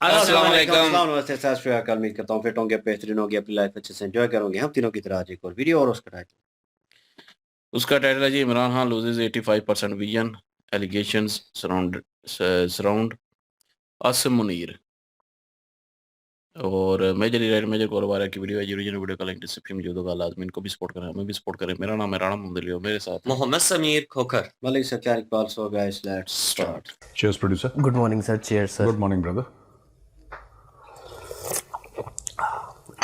अस्सलाम वालेकुम। नमस्ते, सत श्री अकाल। उम्मीद करता हूँ फिट होंगे, बेहतरीन होंगे, अपनी लाइफ अच्छे से एंजॉय करोगे। हम तीनों की तरह आज एक और वीडियो और उसका टाइटल उसका टाइटल है जी, Imran Khan loses 85% vision, allegations surround Asim Munir. और मेजर राइट मेजर कोलबारा की वीडियो है जी। ओरिजिनल वीडियो का लिंक डिस्क्रिप्शन में जो लाजमी इनको भी सपोर्ट करें, हमें भी सपोर्ट करें। मेरा नाम है राणा मोहम्मद, मेरे साथ Mohammad Sameer Khokhar, Malik Sattar Iqbal. So guys, let's start. Cheers, producer. Good morning, sir. Cheers, sir. Good morning, brother.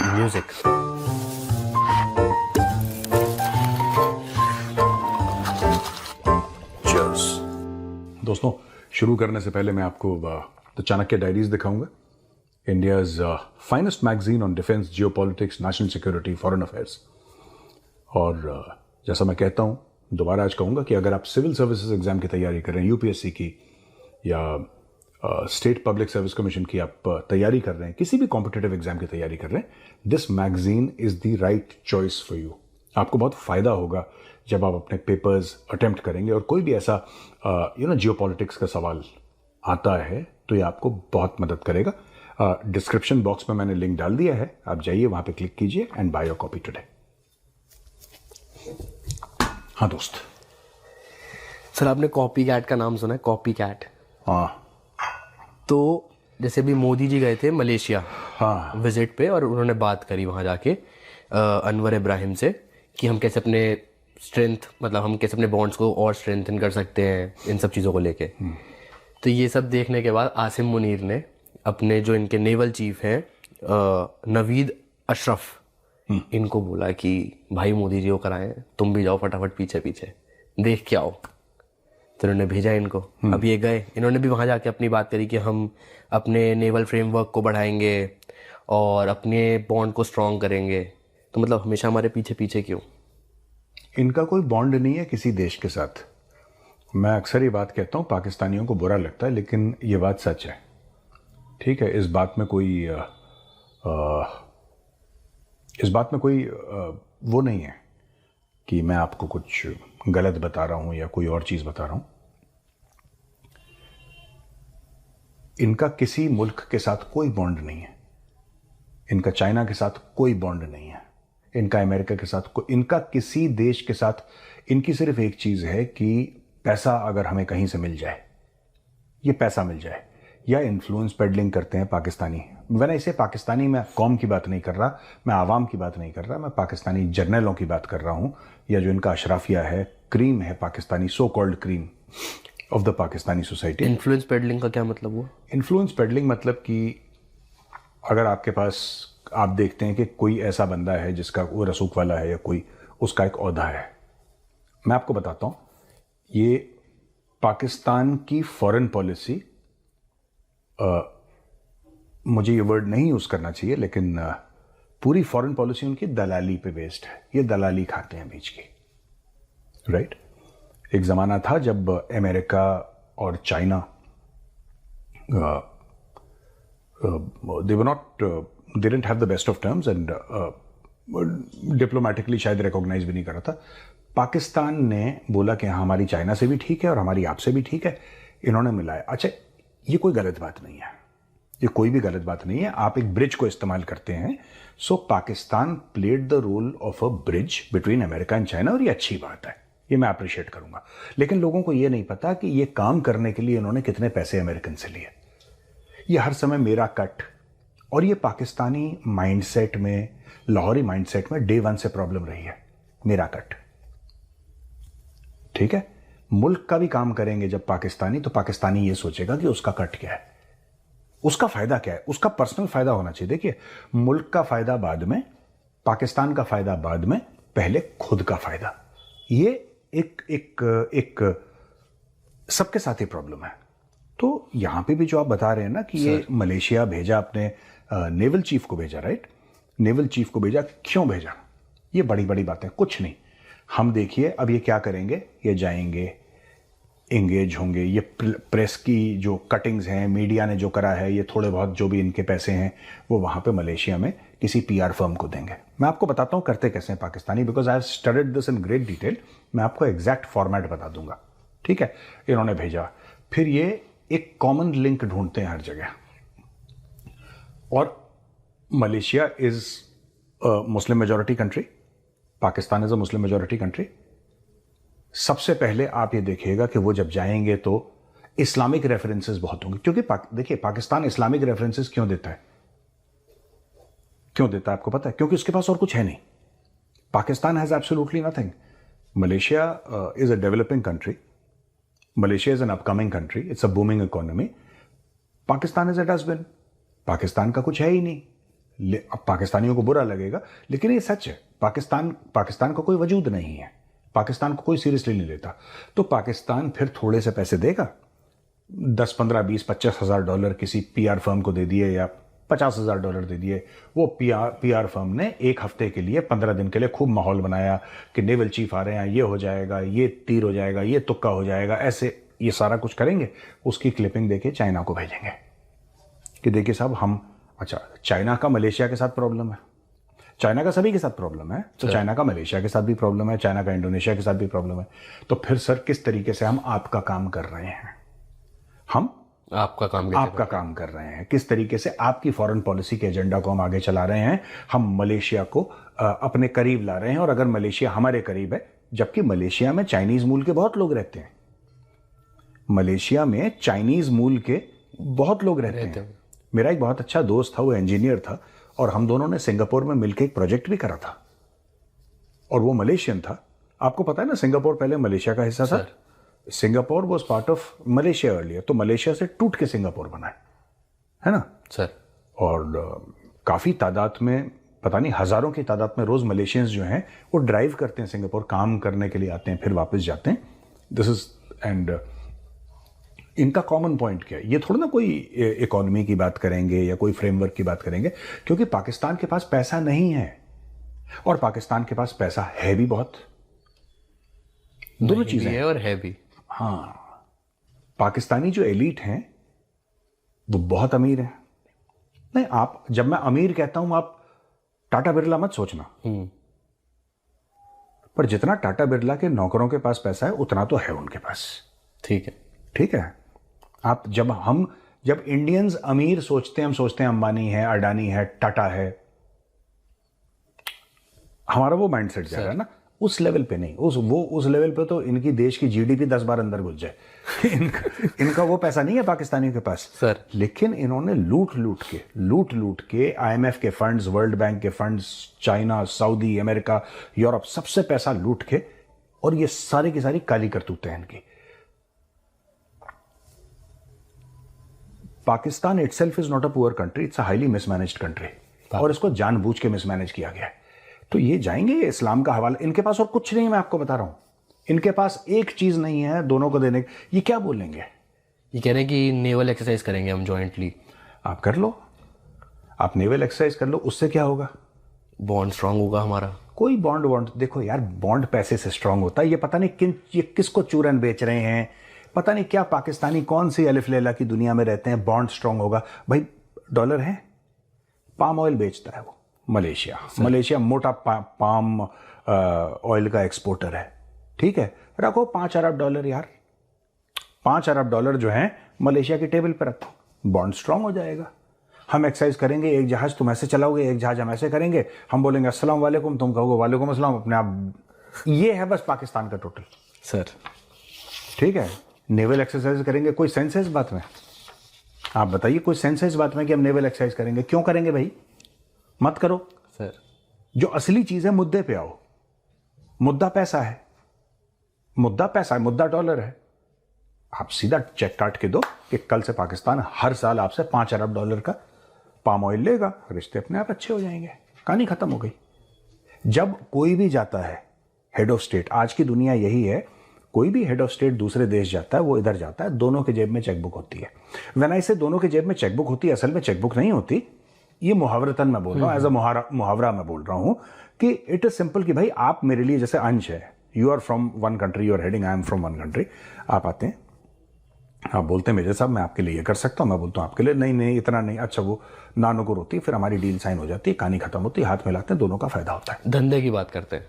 Music. Cheers. दोस्तों, शुरू करने से पहले मैं आपको द चाणक्य डायरीज दिखाऊंगा, India's finest magazine on defence, geopolitics, national security, foreign affairs. और जैसा मैं कहता हूँ, दोबारा आज कहूँगा कि अगर आप सिविल सर्विसेज एग्जाम की तैयारी कर रहे हैं, यूपीएससी की या स्टेट पब्लिक सर्विस कमीशन की आप तैयारी कर रहे हैं, किसी भी कॉम्पिटिटिव एग्जाम की तैयारी कर रहे हैं, this magazine is the right choice for you. आपको बहुत फ़ायदा होगा जब आप अपने पेपर्स अटेम्प्ट करेंगे और कोई भी ऐसा जियोपॉलिटिक्स का सवाल आता है तो ये आपको बहुत मदद करेगा। डिस्क्रिप्शन बॉक्स में मैंने लिंक डाल दिया है, आप जाइए वहाँ पे क्लिक कीजिए and by your copy today. हाँ दोस्त। सर, आपने कॉपी कैट का नाम सुना है? Copy cat. हाँ। तो जैसे भी मोदी जी गए थे मलेशिया हाँ। विजिट पे, और उन्होंने बात करी वहाँ जाके अनवर इब्राहिम से कि हम कैसे अपने हम कैसे अपने बॉन्ड्स को और स्ट्रेंथन कर सकते हैं, इन सब चीज़ों को लेके। तो ये सब देखने के बाद आसिम मुनीर ने अपने जो इनके नेवल चीफ हैं नवीद अशरफ, इनको बोला कि भाई मोदी जी को कराएं, तुम भी जाओ फटाफट पीछे पीछे देख के आओ। तो इन्होंने भेजा इनको। अब ये गए, इन्होंने भी वहाँ जाके अपनी बात करी कि हम अपने नेवल फ्रेमवर्क को बढ़ाएंगे और अपने बॉन्ड को स्ट्रॉन्ग करेंगे। तो मतलब हमेशा हमारे पीछे पीछे क्यों? इनका कोई बॉन्ड नहीं है किसी देश के साथ। मैं अक्सर ये बात कहता हूँ, पाकिस्तानियों को बुरा लगता है लेकिन ये बात सच है। ठीक है, इस बात में कोई वो नहीं है कि मैं आपको कुछ गलत बता रहा हूँ या कोई और चीज़ बता रहा हूँ। इनका किसी मुल्क के साथ कोई बॉन्ड नहीं है। इनका चाइना के साथ कोई बॉन्ड नहीं है। इनका अमेरिका के साथ इनका किसी देश के साथ, इनकी सिर्फ एक चीज़ है कि पैसा अगर हमें कहीं से मिल जाए, ये पैसा मिल जाए, या इन्फ्लुएंस पेडलिंग करते हैं पाकिस्तानी। मैंने इसे पाकिस्तानी, मैं कौम की बात नहीं कर रहा, मैं आवाम की बात नहीं कर रहा, मैं पाकिस्तानी जर्नलों की बात कर रहा हूँ, या जो इनका अशराफिया है, क्रीम है Pakistani, so called cream of the Pakistani society. Influence pedalling का क्या मतलब हुआ? इन्फ्लुएंस पेडलिंग मतलब कि अगर आपके पास, आप देखते हैं कि कोई ऐसा बंदा है जिसका, वो रसूख वाला है या कोई, उसका एक ओहदा है। मैं आपको बताता हूँ, ये पाकिस्तान की फॉरेन पॉलिसी, मुझे ये वर्ड नहीं यूज़ करना चाहिए लेकिन पूरी फॉरेन पॉलिसी उनकी दलाली पे बेस्ड है। ये दलाली खाते हैं बीच की, राइट। एक ज़माना था जब अमेरिका और China they didn't have the best of terms and diplomatically शायद रिकॉग्नाइज भी नहीं कर रहा था। पाकिस्तान ने बोला कि हाँ, हमारी चाइना से भी ठीक है और हमारी आपसे भी ठीक है, इन्होंने मिलाया। अच्छा, ये कोई गलत बात नहीं है, ये कोई भी गलत बात नहीं है। आप एक ब्रिज को इस्तेमाल करते हैं। So Pakistan played the role of a bridge between America and China, और ये अच्छी बात है, ये मैं अप्रिशिएट करूंगा। लेकिन लोगों को ये नहीं पता कि ये काम करने के लिए इन्होंने कितने पैसे अमेरिकन से लिए। ये हर समय मेरा कट, और ये पाकिस्तानी माइंडसेट में, लाहौरी माइंडसेट में डे वन से प्रॉब्लम रही है, मेरा कट। ठीक है, मुल्क का भी काम करेंगे जब पाकिस्तानी, तो पाकिस्तानी ये सोचेगा कि उसका कट क्या है, उसका फायदा क्या है, उसका पर्सनल फायदा होना चाहिए। देखिए, मुल्क का फायदा बाद में, पाकिस्तान का फायदा बाद में, पहले खुद का फायदा। ये एक सबके साथ ही प्रॉब्लम है। तो यहां पे भी जो आप बता रहे हैं ना कि ये मलेशिया भेजा, अपने नेवल चीफ को भेजा, राइट, नेवल चीफ को भेजा, क्यों भेजा? ये बड़ी बड़ी बातें कुछ नहीं। हम देखिए अब ये क्या करेंगे, ये जाएंगे, एंगेज होंगे, ये प्रेस की जो कटिंग्स हैं, मीडिया ने जो करा है, ये थोड़े बहुत जो भी इनके पैसे हैं वो वहाँ पे मलेशिया में किसी पीआर फर्म को देंगे। मैं आपको बताता हूँ करते कैसे हैं Pakistani, because I have studied this in great detail. मैं आपको एग्जैक्ट फॉर्मेट बता दूंगा, ठीक है। इन्होंने भेजा, फिर ये एक कॉमन लिंक ढूंढते हैं हर जगह। और Malaysia is Muslim majority country, Pakistan is a Muslim majority country. सबसे पहले आप ये देखिएगा कि वो जब जाएंगे तो इस्लामिक रेफरेंसेस बहुत होंगे, क्योंकि देखिए पाकिस्तान इस्लामिक रेफरेंसेस क्यों देता है, क्यों देता है आपको पता है? क्योंकि उसके पास और कुछ है नहीं। Pakistan has absolutely nothing. Malaysia is a developing country, Malaysia is an upcoming country, it's a booming economy. Pakistan is a dustbin, Pakistan का कुछ है ही नहीं। अब पाकिस्तानियों को बुरा लगेगा, लेकिन ये सच है। पाकिस्तान का कोई वजूद नहीं है, पाकिस्तान को कोई सीरियसली नहीं लेता। तो पाकिस्तान फिर थोड़े से पैसे देगा, 10, 15, 20, 25 हज़ार डॉलर किसी पीआर फर्म को दे दिए या 50 हज़ार डॉलर दे दिए। वो पीआर फर्म ने एक हफ्ते के लिए, 15 दिन के लिए खूब माहौल बनाया कि नेवल चीफ आ रहे हैं, ये हो जाएगा, ये तीर हो जाएगा, ये तुक्का हो जाएगा, ऐसे ये सारा कुछ करेंगे। उसकी क्लिपिंग देके चाइना को भेजेंगे कि देखिए साहब हम, अच्छा चाइना का मलेशिया के साथ प्रॉब्लम है, चाइना का सभी के साथ प्रॉब्लम है, तो चाइना का मलेशिया के साथ भी प्रॉब्लम है, चाइना का इंडोनेशिया के साथ भी प्रॉब्लम है। तो फिर सर किस तरीके से हम आपका काम कर रहे हैं, हम आपका काम कर रहे हैं, किस तरीके से आपकी फॉरेन पॉलिसी के एजेंडा को हम आगे चला रहे हैं। हम मलेशिया को अपने करीब ला रहे हैं, और अगर मलेशिया हमारे करीब है, जबकि मलेशिया में चाइनीज मूल के बहुत लोग रहते हैं, मलेशिया में चाइनीज मूल के बहुत लोग रहते हैं। मेरा एक बहुत अच्छा दोस्त था, वो इंजीनियर था, और हम दोनों ने सिंगापुर में मिलकर एक प्रोजेक्ट भी करा था, और वो मलेशियन था। आपको पता है ना, सिंगापुर पहले मलेशिया का हिस्सा था। Singapore was part of Malaysia earlier, तो मलेशिया से टूट के सिंगापुर बना है ना सर। और काफ़ी तादाद में, पता नहीं हज़ारों की तादाद में रोज़ मलेशियंस जो हैं वो ड्राइव करते हैं सिंगापुर, काम करने के लिए आते हैं, फिर वापस जाते हैं। दिस इज एंड इनका कॉमन पॉइंट क्या है? ये थोड़ा ना कोई इकोनॉमी की बात करेंगे या कोई फ्रेमवर्क की बात करेंगे, क्योंकि पाकिस्तान के पास पैसा नहीं है, और पाकिस्तान के पास पैसा है भी बहुत, दोनों चीजें है और है भी। हाँ, पाकिस्तानी जो एलीट हैं वो बहुत अमीर हैं। नहीं, आप, जब मैं अमीर कहता हूं, आप टाटा बिरला मत सोचना, पर जितना टाटा बिरला के नौकरों के पास पैसा है उतना तो है उनके पास। ठीक है। आप जब इंडियंस अमीर सोचते हैं, हम सोचते हैं अंबानी है, अडानी है, टाटा है, हमारा वो माइंडसेट जा रहा है ना। उस लेवल पे नहीं, उस लेवल पे तो इनकी देश की जीडीपी 10 बार अंदर घुस जाए। इनका वो पैसा नहीं है पाकिस्तानियों के पास सर। लेकिन इन्होंने लूट लूट के आईएमएफ के फंड्स, वर्ल्ड बैंक के funds, China, Saudi, America, Europe, सबसे पैसा लूट के, और ये सारी की सारी काली करतूतें हैं इनकी। Pakistan itself is not a poor country, it's a highly mismanaged country, और इसको जानबूझ के मिसमैनेज किया गया है। तो ये जाएंगे इस्लाम का हवाला, इनके पास और कुछ नहीं है, मैं आपको बता रहा हूं, इनके पास एक चीज नहीं है दोनों को देने। ये क्या बोलेंगे? ये कह रहे हैं कि नेवल एक्सरसाइज करेंगे हम जॉइंटली। आप कर लो, आप नेवल एक्सरसाइज कर लो, उससे क्या होगा? बॉन्ड स्ट्रांग होगा हमारा। कोई बॉन्ड देखो यार, बॉन्ड पैसे से स्ट्रांग होता है। ये पता नहीं ये किसको चूरन बेच रहे हैं, पता नहीं क्या पाकिस्तानी कौन सी अलिफ लैला की दुनिया में रहते हैं, बॉन्ड स्ट्रांग होगा। भाई डॉलर है, पाम ऑयल बेचता है वो मलेशिया मोटा पाम ऑयल का एक्सपोर्टर है। ठीक है, रखो 5 अरब डॉलर यार, 5 अरब डॉलर जो है मलेशिया की टेबल पर रखो, बॉन्ड स्ट्रांग हो जाएगा। हम एक्सरसाइज करेंगे, एक जहाज तुम ऐसे चलाओगे, एक जहाज हम ऐसे करेंगे, हम बोलेंगे अस्सलाम वालेकुम, तुम कहोगे वालेकुम अस्सलाम, अपने आप। ये है बस पाकिस्तान का टोटल सर। ठीक है, नेवल एक्सरसाइज करेंगे, कोई सेंस है इस बात में? आप बताइए, कोई सेंस है इस बात में कि हम नेवल एक्सरसाइज करेंगे? क्यों करेंगे भाई? मत करो सर। जो असली चीज है, मुद्दे पे आओ। मुद्दा पैसा है, मुद्दा डॉलर है। आप सीधा चेक काट के दो कि कल से पाकिस्तान हर साल आपसे 5 अरब डॉलर का पाम ऑयल लेगा, रिश्ते अपने आप अच्छे हो जाएंगे, कहानी खत्म हो गई। जब कोई भी जाता है हेड ऑफ स्टेट, आज की दुनिया यही है, कोई भी हेड ऑफ स्टेट दूसरे देश जाता है, वो इधर जाता है, दोनों के जेब में चेकबुक होती है। व्हेन आई से दोनों के जेब में चेकबुक होती है, असल में चेकबुक नहीं होती, ये मुहावरतन मैं बोल रहा हूँ, एज अ मुहावरा मैं बोल रहा हूँ कि इट इज सिंपल कि भाई आप मेरे लिए जैसे अंश है, you are from one country, you are heading, I am from one country. आप आते हैं, आप बोलते हैं मेरे साहब मैं आपके लिए ये कर सकता हूँ, मैं बोलता हूँ आपके लिए नहीं इतना नहीं, अच्छा वो नानुकुर होती है, फिर हमारी डील साइन हो जाती है, कहानी खत्म होती है, हाथ मिलाते हैं, दोनों का फायदा होता है। धंधे की बात करते हैं,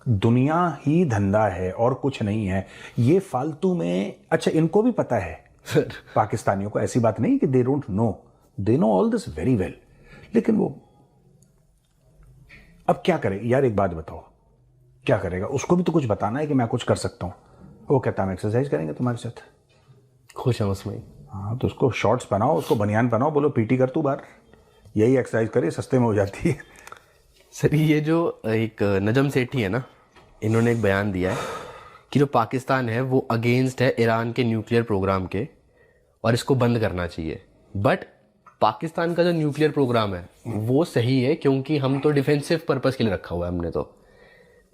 दुनिया ही धंधा है और कुछ नहीं है। ये फालतू में, अच्छा इनको भी पता है पाकिस्तानियों को, ऐसी बात नहीं कि they don't know, they know all this very well. लेकिन वो अब क्या करे यार, एक बात बताओ, क्या करेगा? उसको भी तो कुछ बताना है कि मैं कुछ कर सकता हूं। वो कहता हम एक्सरसाइज करेंगे तुम्हारे साथ। खुश हैं उसमें। हाँ, तो उसको शॉर्ट्स पहनाओ, उसको बनियान पहनाओ, बोलो पीटी कर तू बाहर, यही एक्सरसाइज करे, सस्ते में हो जाती है। सर ये जो एक नजम सेठी है ना, इन्होंने एक बयान दिया है कि जो पाकिस्तान है वो अगेंस्ट है ईरान के न्यूक्लियर प्रोग्राम के और इसको बंद करना चाहिए। बट पाकिस्तान का जो न्यूक्लियर प्रोग्राम है वो सही है, क्योंकि हम तो डिफेंसिव पर्पस के लिए रखा हुआ है हमने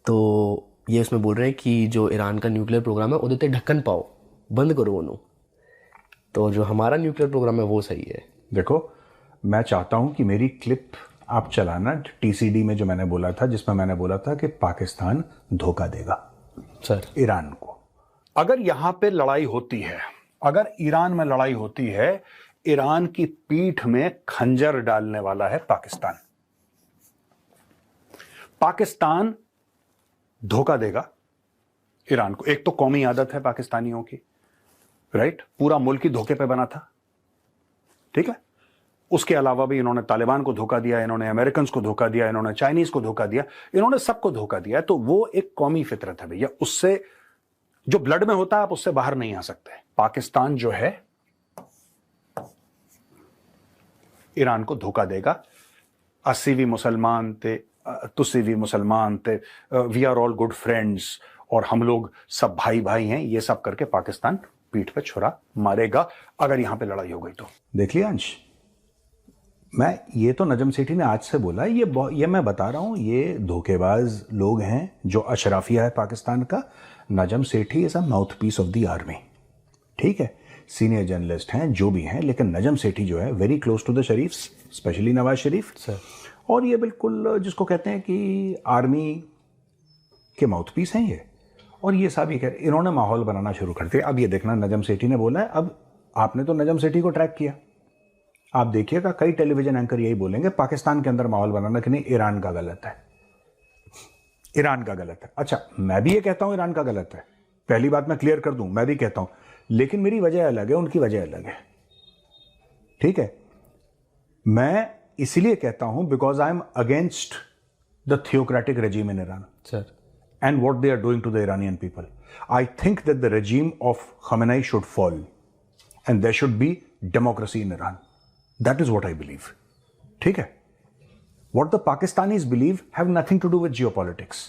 तो ये उसमें बोल रहे हैं कि जो ईरान का न्यूक्लियर प्रोग्राम है उदे ते ढक्कन पाओ, बंद करो उन्हों। तो जो हमारा न्यूक्लियर प्रोग्राम है वो सही है। देखो, मैं चाहता हूं कि मेरी क्लिप आप चलाना TCD में, जो मैंने बोला था, जिसमें मैंने बोला था कि पाकिस्तान धोखा देगा सर ईरान को। अगर यहां पे लड़ाई होती है, अगर ईरान में लड़ाई होती है, ईरान की पीठ में खंजर डालने वाला है पाकिस्तान। पाकिस्तान धोखा देगा ईरान को। एक तो कौमी आदत है पाकिस्तानियों की, राइट? पूरा मुल्क ही धोखे पे बना था, ठीक है? उसके अलावा भी इन्होंने तालिबान को धोखा दिया, इन्होंने अमेरिकन को धोखा दिया, इन्होंने चाइनीज को धोखा दिया, इन्होंने सबको धोखा दिया। तो वो एक कौमी फितरत है भैया, उससे जो ब्लड में होता है आप उससे बाहर नहीं आ सकते। पाकिस्तान जो है ईरान को धोखा देगा। 80 भी मुसलमान थे, तुसी भी मुसलमान थे, we are all good friends, और हम लोग सब भाई भाई हैं, ये सब करके पाकिस्तान पीठ पे छुरा मारेगा अगर यहां पे लड़ाई हो गई तो। देख लिया अंश, मैं ये तो नजम सेठी ने आज से बोला, ये मैं बता रहा हूं, ये धोखेबाज लोग हैं जो अशराफिया है पाकिस्तान का। Najam Sethi is a mouthpiece of the army, ठीक है? सीनियर जर्नलिस्ट हैं, जो भी हैं, लेकिन नजम सेठी जो है very close to the Sharif, specially Nawaz Sharif sir. और ये बिल्कुल जिसको कहते हैं कि आर्मी के माउथ पीस हैं ये। और ये सब ये इन्होंने माहौल बनाना शुरू कर दिया। अब ये देखना, नजम सेठी ने बोला है, अब आपने तो नजम सेठी को ट्रैक किया, आप देखिएगा कई टेलीविजन एंकर यही बोलेंगे पाकिस्तान के अंदर माहौल बनाना कि नहीं, ईरान का गलत है, ईरान का गलत है। अच्छा, मैं भी ये कहता हूं ईरान का गलत है, पहली बात मैं क्लियर कर दूं, मैं भी कहता हूं, लेकिन मेरी वजह अलग है, उनकी वजह अलग है, ठीक है? मैं इसलिए कहता हूं because I am against the theocratic regime in Iran sir and what they are doing to the Iranian people. I think that the regime of Khamenei should fall and there should be democracy in Iran. That is what I believe. ठीक है? What the Pakistanis believe have nothing to do with geopolitics.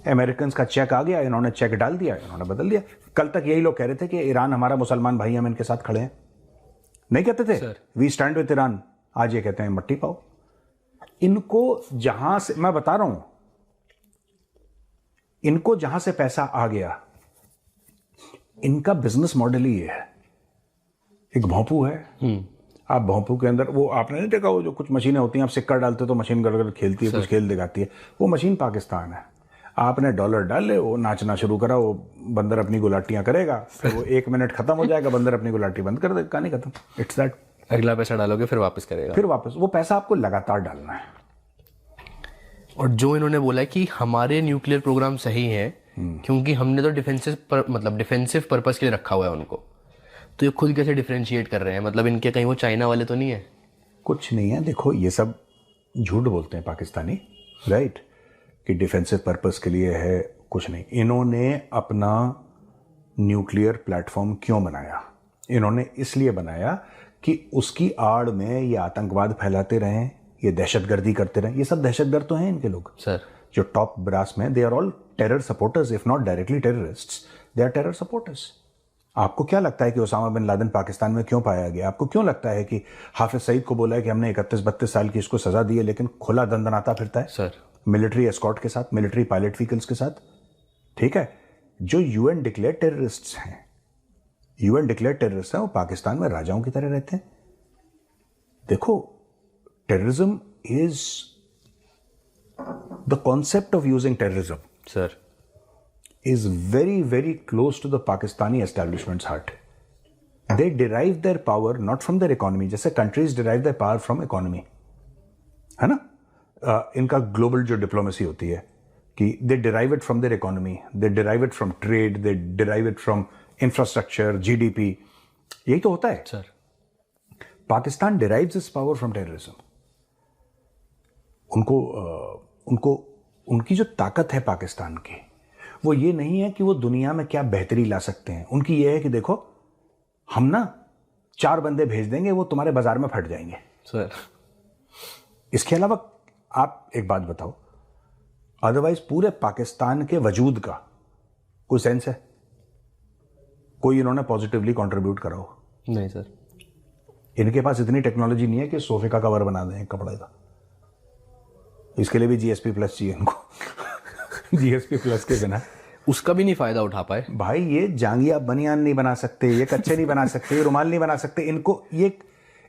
American का check आ गया, इन्होंने check डाल दिया, इन्होंने बदल दिया। कल तक यही लोग कह रहे थे कि ईरान हमारा मुसलमान भाई, हम इनके साथ खड़े हैं, नहीं कहते थे वी स्टैंड विद ईरान। आज ये कहते हैं मट्टी पाओ। इनको जहां से, मैं बता रहा हूं, इनको जहां से पैसा आ गया, इनका बिजनेस मॉडल ही है। एक भोंपू है, आप भोंपू के अंदर, वो आपने नहीं देखा, वो जो कुछ मशीनें होती हैं, आप सिक्का डालते तो मशीन गड़गड़ खेलती है, कुछ खेल दिखाती है, वो मशीन पाकिस्तान है। आपने डॉलर डाले, वो नाचना शुरू करा, वो बंदर अपनी गुलाटियां करेगा, फिर वो 1 मिनट खत्म हो जाएगा, बंदर अपनी गुलाटी बंद कर देगा, कहानी खत्म। It's that. अगला पैसा डालोगे फिर वापस करेगा, फिर वापस वो पैसा आपको लगातार डालना है। और जो इन्होंने बोला है कि हमारे न्यूक्लियर प्रोग्राम सही है क्योंकि हमने तो डिफेंसिव पर्पस के लिए रखा हुआ है उनको, तो ये खुद कैसे डिफरेंशिएट कर रहे हैं? मतलब इनके कहीं वो चाइना वाले तो नहीं है? कुछ नहीं है, देखो ये सब झूठ बोलते हैं पाकिस्तानी, राइट, कि डिफेंसिव पर्पस के लिए है, कुछ नहीं। इन्होंने अपना न्यूक्लियर प्लेटफॉर्म क्यों बनाया? इन्होंने इसलिए बनाया कि उसकी आड़ में ये आतंकवाद फैलाते रहें, ये दहशतगर्दी करते रहें। ये सब दहशतगर्द तो हैं इनके लोग सर, जो टॉप ब्रास में, they are all terror supporters, if not directly terrorists, they are terror supporters. आपको क्या लगता है कि ओसामा बिन लादेन पाकिस्तान में क्यों पाया गया? आपको क्यों लगता है कि हाफिज सईद को बोला है कि हमने 31-32 साल की इसको सजा दी है, लेकिन खुला दंदनाता फिरता है सर, मिलिट्री एस्कॉर्ट के साथ, मिलिट्री पायलट व्हीकल्स के साथ, ठीक है? जो यूएन डिक्लेयर्ड टेररिस्ट्स हैं, यूएन डिक्लेयर्ड टेररिस्ट हैं, वो पाकिस्तान में राजाओं की तरह रहते हैं। देखो, terrorism is the concept of using terrorism sir, is very, very close to the Pakistani establishment's heart. They derive their power not from their economy, जैसे countries derive their power from economy, है ना? इनका global जो diplomacy होती है कि they derive it from their economy, they derive it from trade, they derive it from infrastructure, GDP, यही तो होता है। Sir, Pakistan derives it's power from terrorism. उनको उनकी जो ताकत है पाकिस्तान की, वो ये नहीं है कि वो दुनिया में क्या बेहतरी ला सकते हैं। उनकी ये है कि देखो, हम ना 4 बंदे भेज देंगे, वो तुम्हारे बाजार में फट जाएंगे सर। इसके अलावा आप एक बात बताओ, अदरवाइज पूरे पाकिस्तान के वजूद का कोई सेंस है? कोई इन्होंने पॉजिटिवली कंट्रीब्यूट करा हो? नहीं सर। इनके पास इतनी टेक्नोलॉजी नहीं है कि सोफे का कवर बना दें कपड़े का। इसके लिए भी जीएसपी प्लस चाहिए इनको। जीएसपी प्लस के बिना उसका भी नहीं फायदा उठा पाए भाई। ये जांगिया बनियान नहीं बना सकते, ये कच्चे नहीं बना सकते, ये रुमाल नहीं बना सकते।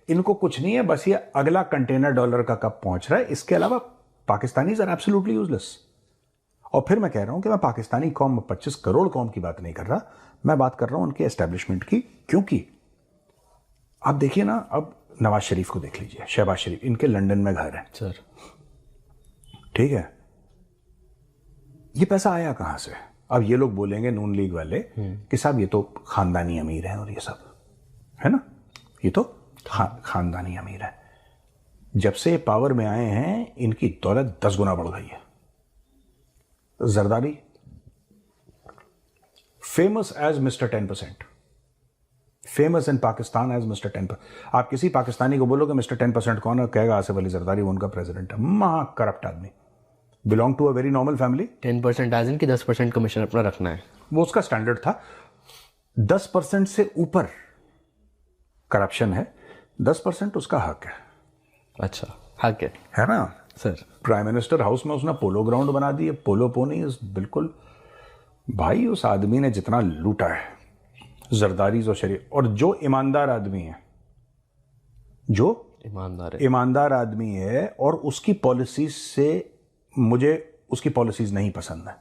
इनको कुछ नहीं है, बस ये अगला कंटेनर डॉलर का कब पहुंच रहा है। इसके अलावा पाकिस्तानीज आर एब्सोल्युटली यूजलेस। और फिर मैं कह रहा हूं कि मैं पाकिस्तानी कौम, 25 करोड़ कौम की बात नहीं कर रहा, मैं बात कर रहा हूं उनके एस्टेब्लिशमेंट की। क्योंकि आप देखिए ना, अब नवाज शरीफ को देख लीजिए, शहबाज शरीफ, इनके लंदन में घर है सर। ठीक है, ये पैसा आया कहां से? अब ये लोग बोलेंगे नून लीग वाले कि साहब ये तो खानदानी अमीर है और ये सब है ना, ये तो खानदानी अमीर है। जब से पावर में आए हैं इनकी दौलत 10 गुना बढ़ गई है। Zardari famous as mister 10%, famous in Pakistan as mister 10%। आप किसी पाकिस्तानी को बोलोगे मिस्टर 10% कौन है, कहेगा आसिफ अली जरदारी, वो उनका प्रेसिडेंट है। महा करप्ट आदमी, belong to a very normal family. 10% as in कि 10% कमीशन अपना रखना है, वो उसका स्टैंडर्ड था। 10% से ऊपर करप्शन है, 10% उसका हक है। अच्छा, हक है ना सर। प्राइम मिनिस्टर हाउस में उसने पोलो ग्राउंड बना दिए, पोलो पोनी बिल्कुल। भाई उस आदमी ने जितना लूटा है जरदारी और शरीफ, और जो ईमानदार आदमी है, जो ईमानदार आदमी है, और उसकी पॉलिसीज से मुझे उसकी पॉलिसीज नहीं पसंद है,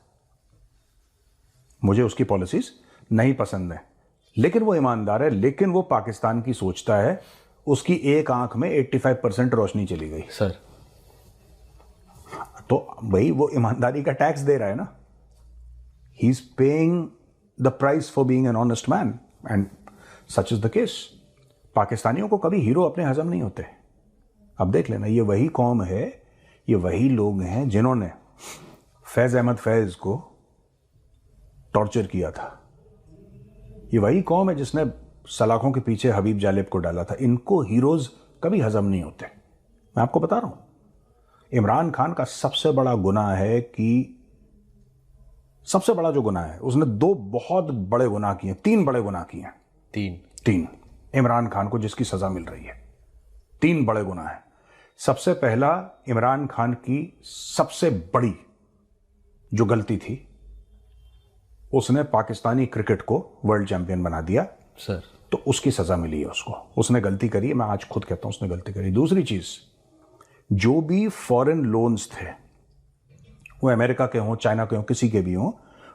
मुझे उसकी पॉलिसीज नहीं पसंद है, लेकिन वो ईमानदार है। लेकिन वो पाकिस्तान की सोचता है। उसकी एक आंख में 85% रोशनी चली गई सर। तो भाई वो ईमानदारी का टैक्स दे रहा है ना। He is paying the price for being an honest man, and such is the case. पाकिस्तानियों को कभी हीरो अपने हजम नहीं होते। अब देख लेना, ये वही कौम है, ये वही लोग हैं जिन्होंने फैज अहमद फैज को टॉर्चर किया था। ये वही कौम है जिसने सलाखों के पीछे हबीब जालिब को डाला था। इनको हीरोज कभी हजम नहीं होते। मैं आपको बता रहा हूं, इमरान खान का सबसे बड़ा गुनाह है कि, सबसे बड़ा जो गुनाह है, उसने 2 बहुत बड़े गुनाह किए, 3 बड़े गुनाह किए हैं। तीन इमरान खान को जिसकी सजा मिल रही है, 3 बड़े गुनाह हैं। सबसे पहला, इमरान खान की सबसे बड़ी जो गलती थी, उसने पाकिस्तानी क्रिकेट को वर्ल्ड चैंपियन बना दिया सर। तो उसकी सजा मिली है उसको। उसने गलती करी है, मैं आज खुद कहता हूं उसने गलती करी। दूसरी चीज, जो भी फॉरेन लोन्स थे, वो अमेरिका के हों, चाइना के हों, किसी के भी हों,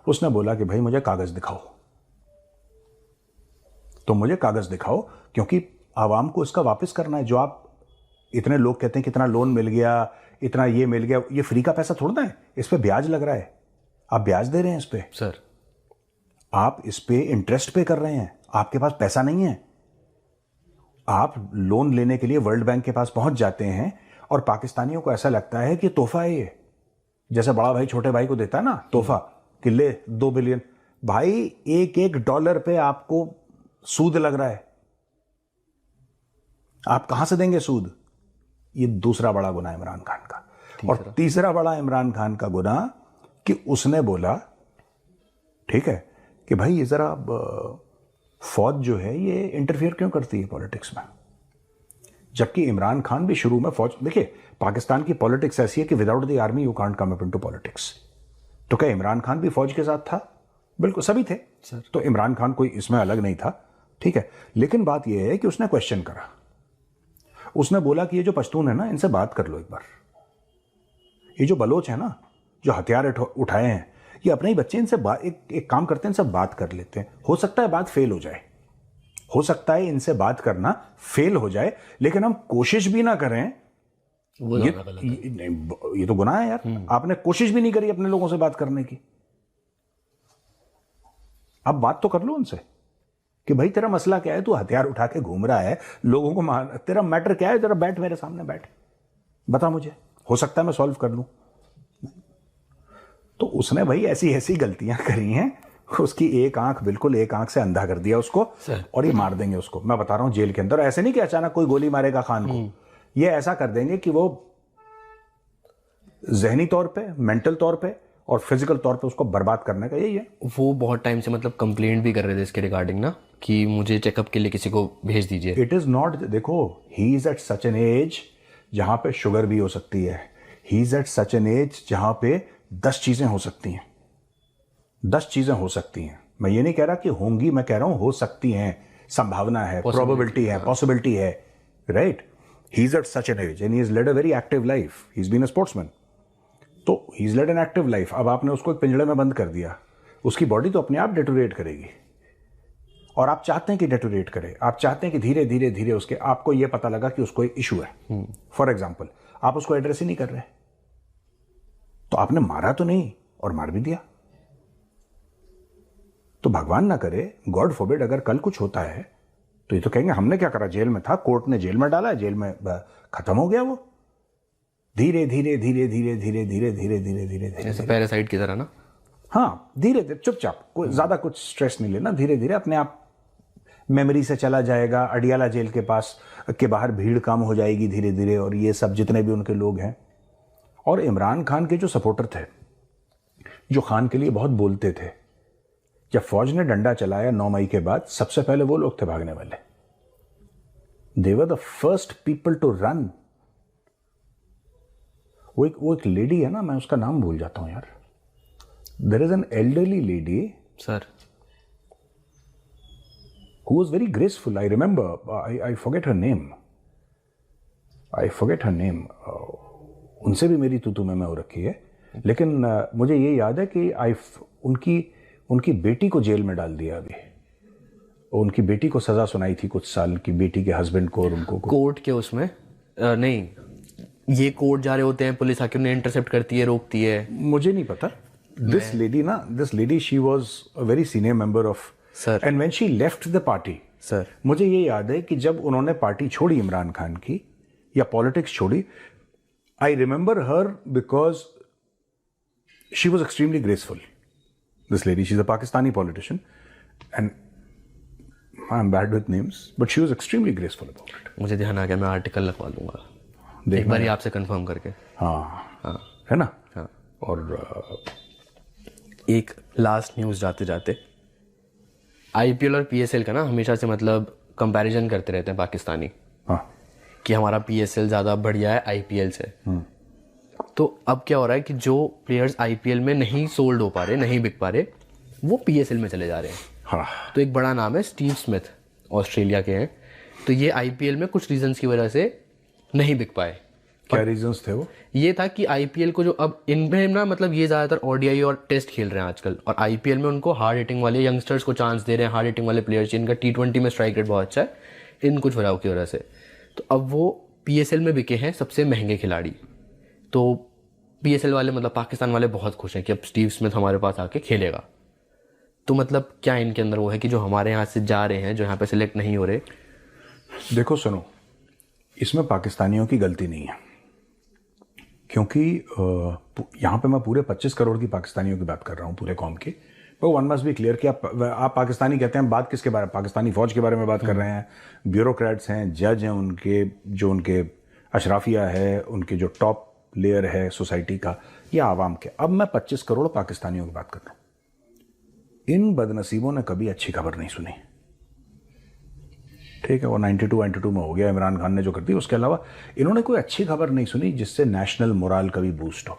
उसने बोला कि भाई मुझे कागज दिखाओ, तो मुझे कागज दिखाओ, क्योंकि आवाम को इसका वापस करना है। जो आप इतने लोग कहते हैं कि इतना लोन मिल गया, इतना ये मिल गया, ये फ्री का पैसा थोड़ा है, इस पे ब्याज लग रहा है। आप ब्याज दे रहे हैं इस पे सर, आप इस पे इंटरेस्ट पे कर रहे हैं, आपके पास पैसा नहीं है। आप लोन लेने के लिए वर्ल्ड बैंक के पास पहुंच जाते हैं और पाकिस्तानियों को ऐसा लगता है कि तोहफा है ये, जैसे बड़ा भाई छोटे भाई को देता है ना तोहफा, कि ले 2 बिलियन। भाई एक डॉलर पे आपको सूद लग रहा है, आप कहां से देंगे सूद? ये दूसरा बड़ा गुनाह इमरान खान का। और तीसरा बड़ा इमरान खान का गुनाह कि उसने बोला, ठीक है, कि भाई ये जरा फौज जो है ये इंटरफियर क्यों करती है पॉलिटिक्स में। जबकि इमरान खान भी शुरू में फौज, देखिए पाकिस्तान की पॉलिटिक्स ऐसी है कि without the army you can't come up into politics. तो क्या इमरान खान भी फौज के साथ था? बिल्कुल, सभी थे सर। तो इमरान खान कोई इसमें अलग नहीं था, ठीक है। लेकिन बात यह है कि उसने क्वेश्चन करा, उसने बोला कि ये जो पश्तून है ना, इनसे बात कर लो एक बार। ये जो बलोच है ना, जो हथियार उठाए हैं, ये अपने ही बच्चे, इनसे एक काम करते हैं, इनसे बात कर लेते हैं। हो सकता है बात फेल हो जाए, हो सकता है इनसे बात करना फेल हो जाए, लेकिन हम कोशिश भी ना करें, वो ये तो गुनाह है यार। आपने कोशिश भी नहीं करी अपने लोगों से बात करने की। अब बात तो कर लो उनसे, कि भाई तेरा मसला क्या है, तू हथियार उठा के घूम रहा है, लोगों को मार, तेरा मैटर क्या है, तेरा बैठ मेरे सामने बैठ, बता मुझे, हो सकता है मैं सॉल्व कर लूं। तो उसने भाई ऐसी ऐसी गलतियां करी हैं, उसकी एक आंख, बिल्कुल एक आंख से अंधा कर दिया उसको, और ये मार देंगे उसको, मैं बता रहा हूं जेल के अंदर। ऐसे नहीं कि अचानक कोई गोली मारेगा खान को, ये ऐसा कर देंगे कि वो जहनी तौर पे, मेंटल तौर पे और फिजिकल तौर पे उसको बर्बाद करने का यही है। वो बहुत टाइम से मतलब कंप्लेंट भी कर रहे थे इसके रिगार्डिंग ना, कि मुझे चेकअप के लिए किसी को भेज दीजिए। इट इज नॉट, देखो he is at such an age जहां पे शुगर भी हो सकती है, he is at such an age जहां पे 10 चीजें हो सकती हैं, 10 चीजें हो सकती हैं। मैं ये नहीं कह रहा कि होंगी, मैं कह रहा हूं हो सकती हैं, संभावना है, प्रोबेबिलिटी है, पॉसिबिलिटी है, right. He is at such an age and he is led a very active life, he is been a sportsman, तो he is led an active life. अब आपने उसको एक पिंजड़े में बंद कर दिया, उसकी बॉडी तो अपने आप डेटोरेट करेगी, और आप चाहते हैं कि डेटोरेट करे, आप चाहते हैं कि धीरे धीरे धीरे उसके, आपको यह पता लगा कि उसको एक इशू है, फॉर एग्जाम्पल आप उसको एड्रेस ही नहीं कर रहे, तो आपने मारा तो नहीं और मार भी दिया। तो भगवान ना करे, गॉड फॉरबिड, अगर कल कुछ होता है तो ये तो कहेंगे हमने क्या करा, जेल में था, कोर्ट ने जेल में डाला, जेल में खत्म हो गया वो। धीरे धीरे धीरे धीरे धीरे धीरे धीरे धीरे धीरे धीरे, ऐसे पैरासाइट की तरह ना। हाँ, धीरे धीरे, चुपचाप, कोई ज्यादा कुछ स्ट्रेस नहीं लेना, धीरे धीरे अपने आप मेमोरी से चला जाएगा। अडियाला जेल के पास के बाहर भीड़ कम हो जाएगी धीरे धीरे, और ये सब जितने भी उनके लोग हैं। और इमरान खान के जो सपोर्टर थे, जो खान के लिए बहुत बोलते थे, जब फौज ने डंडा चलाया 9 मई के बाद, सबसे पहले वो लोग थे भागने वाले। They were the first people to run. वो एक लेडी है ना, मैं उसका नाम भूल जाता हूं यार, there is an elderly lady sir who was very graceful. I remember, I forget her name. उनसे भी मेरी तू में हो रखी है, लेकिन मुझे ये याद है कि उनकी बेटी को जेल में डाल दिया अभी। उनकी बेटी को सजा सुनाई थी कुछ साल की, बेटी के हस्बैंड को, और उनको कोर्ट के उसमें नहीं, ये कोर्ट जा रहे होते हैं, पुलिस आके उन्हें इंटरसेप्ट करती है, रोकती है। मुझे नहीं पता। This lady she was a very senior member of sir, and when she left the party, sir मुझे ये याद है कि जब उन्होंने पार्टी छोड़ी इमरान खान की, या पॉलिटिक्स छोड़ी, I remember her because she was extremely graceful. This lady, she is a Pakistani politician, and I am bad with names, but she was extremely graceful about it. मुझे ध्यान आ गया, मैं आर्टिकल लिखवा दूंगा एक बार आपसे कंफर्म करके। हाँ, है ना। हाँ। और एक लास्ट न्यूज़ जाते जाते, आईपीएल और पीएसएल का ना हमेशा से मतलब कंपैरिजन करते रहते हैं पाकिस्तानी, हाँ, कि हमारा पीएसएल ज़्यादा बढ़िया है आईपीएल से। तो अब क्या हो रहा है कि जो प्लेयर्स आईपीएल में नहीं सोल्ड हो पा रहे, नहीं बिक पा रहे, वो पीएसएल में चले जा रहे हैं। हाँ, तो एक बड़ा नाम है स्टीव स्मिथ, ऑस्ट्रेलिया के हैं। तो ये आईपीएल में कुछ रीजंस की वजह से नहीं बिक पाए। क्या रीजंस थे वो? ये था कि आईपीएल को जो अब इनमें ना, मतलब ये ज़्यादातर ओडीआई और टेस्ट खेल रहे हैं आजकल, और आईपीएल में उनको हार्ड हिटिंग वाले यंगस्टर्स को चांस दे रहे हैं, हार्ड हिटिंग वाले प्लेयर्स जिनका टी20 में स्ट्राइक रेट बहुत अच्छा है, इन कुछ वजहों की वजह से। तो अब वो पीएसएल में बिके हैं सबसे महंगे खिलाड़ी। तो पीएसएल वाले, मतलब पाकिस्तान वाले, बहुत खुश हैं कि अब स्टीव स्मिथ हमारे पास आके खेलेगा। तो मतलब क्या इनके अंदर वो है कि जो हमारे यहाँ से जा रहे हैं, जो यहाँ पे सिलेक्ट नहीं हो रहे? देखो सुनो, इसमें पाकिस्तानियों की गलती नहीं है, क्योंकि यहाँ पे मैं पूरे 25 करोड़ की पाकिस्तानियों की बात कर रहा हूँ, पूरे कौम की। तो वन मस्ट बी क्लियर कि आप पाकिस्तानी कहते हैं, बात किसके बारे में? पाकिस्तानी फौज के बारे में बात कर रहे हैं, ब्यूरोक्रेट्स हैं, जज हैं उनके, जो उनके अशराफिया है, उनके जो टॉप लेयर है सोसाइटी का, या आवाम के। अब मैं 25 करोड़ पाकिस्तानियों की बात कर रहा हूँ। इन बदनसीबों ने कभी अच्छी खबर नहीं सुनी, ठीक है। वो 92 में हो गया, इमरान खान ने जो कर दी, उसके अलावा इन्होंने कोई अच्छी खबर नहीं सुनी जिससे नेशनल मोराल कभी बूस्ट हो।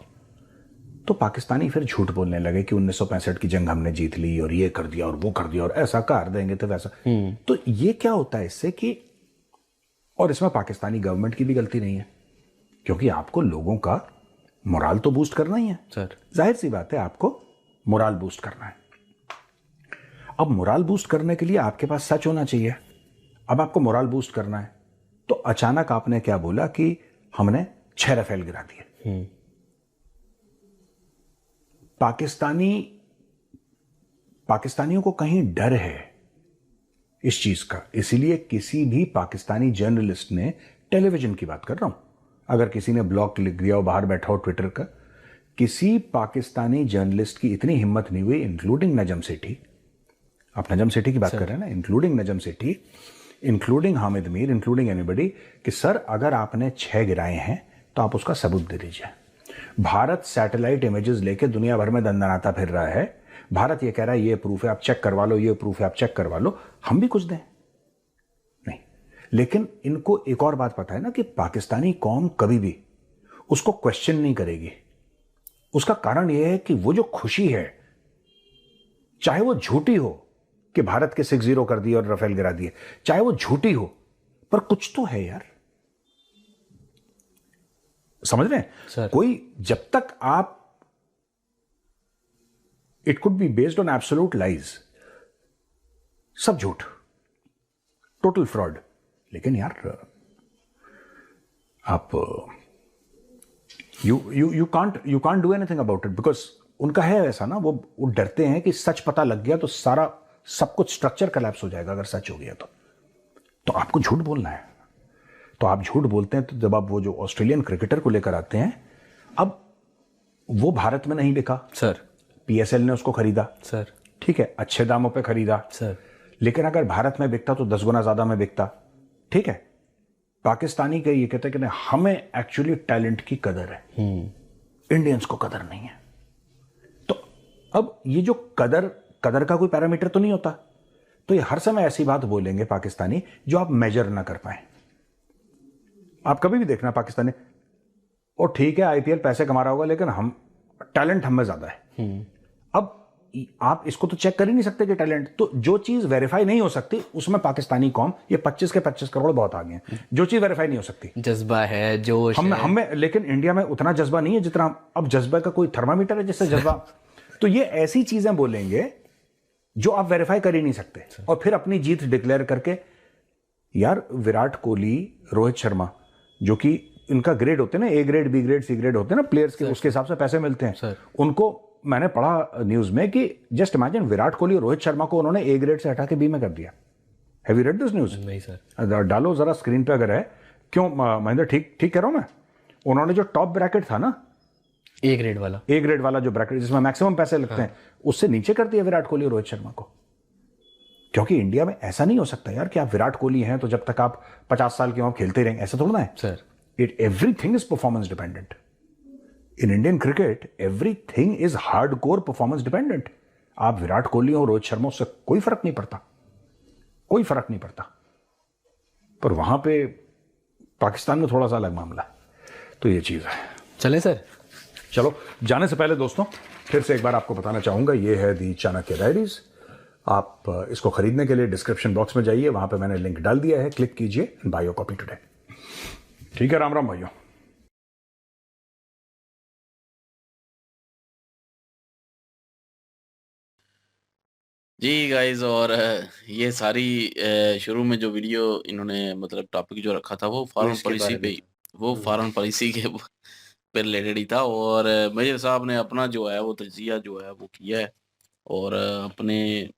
तो पाकिस्तानी फिर झूठ बोलने लगे कि 1965 की जंग हमने जीत ली, और ये कर दिया, और वो कर दिया, और ऐसा कर देंगे तो वैसा। तो ये क्या होता है इससे कि, और इसमें पाकिस्तानी गवर्नमेंट की भी गलती नहीं है, क्योंकि आपको लोगों का मोराल तो बूस्ट करना ही है सर। जाहिर सी बात है, आपको मोराल बूस्ट करना है। अब मोराल बूस्ट करने के लिए आपके पास सच होना चाहिए। अब आपको मोराल बूस्ट करना है, तो अचानक आपने क्या बोला कि हमने 6 राफेल गिरा दिए। पाकिस्तानियों को कहीं डर है इस चीज का। इसीलिए किसी भी पाकिस्तानी जर्नलिस्ट ने, टेलीविजन की बात कर रहा हूं, अगर किसी ने ब्लॉग लिख दिया हो, बाहर बैठा हो ट्विटर का, किसी पाकिस्तानी जर्नलिस्ट की इतनी हिम्मत नहीं हुई, इंक्लूडिंग नजम सेठी, आप नजम सेठी की बात कर रहे हैं ना, including Najam Sethi, including Hamid Mir, including anybody, कि सर अगर आपने 6 गिराए हैं तो आप उसका सबूत दे दीजिए। भारत सैटेलाइट इमेजेस लेके दुनिया भर में दंदनाता फिर रहा है। भारत ये कह रहा है ये प्रूफ है, आप चेक करवा लो, ये प्रूफ है, आप चेक करवा लो, हम भी कुछ दें? नहीं। लेकिन इनको एक और बात पता है ना कि पाकिस्तानी कौम कभी भी उसको क्वेश्चन नहीं करेगी। उसका कारण यह है कि वो जो खुशी है, चाहे वो झूठी हो कि भारत के 6-0 कर दिए और राफेल गिरा दिए, चाहे वो झूठी हो, पर कुछ तो है यार। समझ रहे हैं सर। कोई, जब तक आप, it could be based on absolute lies, सब झूठ, टोटल फ्रॉड, लेकिन यार आप you can't do anything about it, because उनका है ऐसा ना, वो डरते हैं कि सच पता लग गया तो सारा सब कुछ स्ट्रक्चर कोलैप्स हो जाएगा अगर सच हो गया तो आपको झूठ बोलना है। तो आप झूठ बोलते हैं। तो जब आप वो जो ऑस्ट्रेलियन क्रिकेटर को लेकर आते हैं, अब वो भारत में नहीं बिका सर, पीएसएल ने उसको खरीदा सर, ठीक है, अच्छे दामों पे खरीदा सर, लेकिन अगर भारत में बिकता तो 10 गुना ज्यादा में बिकता। ठीक है, पाकिस्तानी के ये कहते हैं कि नहीं, हमें एक्चुअली टैलेंट की कदर है, इंडियंस को कदर नहीं है। तो अब ये जो कदर का कोई पैरामीटर तो नहीं होता, तो ये हर समय ऐसी बात बोलेंगे पाकिस्तानी जो आप मेजर ना कर पाए। आप कभी भी देखना पाकिस्तानी, और ठीक है आईपीएल पैसे कमा रहा होगा लेकिन हम टैलेंट हम में ज्यादा है। अब आप इसको तो चेक कर ही नहीं सकते कि टैलेंट, तो जो चीज वेरीफाई नहीं हो सकती उसमें पाकिस्तानी कौम, ये 25 के 25 करोड़ बहुत आ गए हैं, जो चीज वेरीफाई नहीं हो सकती। जज्बा है, जोश है। हमें लेकिन इंडिया में उतना जज्बा नहीं है जितना अब जज्बा का कोई थर्मामीटर है जिससे जज्बा तो ये ऐसी चीजें बोलेंगे जो आप वेरीफाई कर ही नहीं सकते, और फिर अपनी जीत डिक्लेयर करके, यार विराट कोहली, रोहित शर्मा, जो कि इनका ग्रेड होते हैं ना, A grade, B grade, C grade होते हैं ना प्लेयर्स के, उसके हिसाब से पैसे मिलते हैं उनको। मैंने पढ़ा न्यूज में कि जस्ट इमेजिन विराट कोहली और रोहित शर्मा को उन्होंने ए ग्रेड से हटा के बी में कर दिया। Have you read this news? नहीं सर। डालो जरा स्क्रीन पे अगर है। क्यों महेंद्र, ठीक कह रहा हूं मैं? उन्होंने जो टॉप ब्रैकेट था ना, ए ग्रेड वाला जो ब्रैकेट जिसमें मैक्सिमम पैसे लगते हैं, उससे नीचे कर दिया विराट कोहली और रोहित शर्मा को। क्योंकि इंडिया में ऐसा नहीं हो सकता यार कि आप विराट कोहली हैं तो जब तक आप 50 साल के हो आप खेलते रहेंगे, ऐसा थोड़ा है sir. Everything is performance dependent in Indian cricket. Everything is hardcore performance dependent. आप विराट कोहली और रोहित शर्मा से कोई फर्क नहीं पड़ता, कोई फर्क नहीं पड़ता। पर वहां पे पाकिस्तान में थोड़ा सा अलग मामला है। तो ये चीज है। चले सर। चलो, जाने से पहले दोस्तों फिर से एक बार आपको बताना चाहूंगा, ये है दी चाणक्य डायरीज। आप इसको खरीदने के लिए डिस्क्रिप्शन बॉक्स में जाइए, वहां पे मैंने लिंक डाल दिया है, क्लिक कीजिए and by your copy today. ठीक है, राम राम भाइयों। जी गाइस, और ये सारी शुरू में जो वीडियो इन्होंने मतलब टॉपिक जो रखा था वो फॉरेन इसके पॉलिसी बारे पे में। वो फॉरेन पॉलिसी के पे रिलेटेड ही था। और मेजर साहब ने अपना जो है वो तजिया जो है वो किया है, और अपने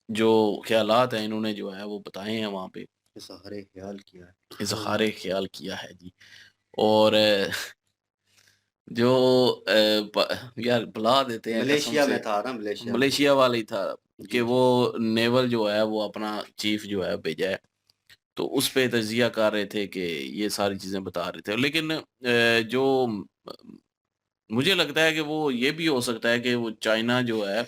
जो ख्यालात हैं इन्होंने जो है वो बताए हैं वहाँ पे, इज़हारे ख्याल किया है। इजहार ख्याल किया है जी। और जो यार बुला देते हैं कसम मलेशिया से, में था ना, मलेशिया में। मलेशिया वाला ही था कि जी, वो नेवल जो है वो अपना चीफ जो है भेजा है, तो उस पे तजिया कर रहे थे कि ये सारी चीज़ें बता रहे थे। लेकिन जो मुझे लगता है कि वो ये भी हो सकता है कि वो चाइना जो है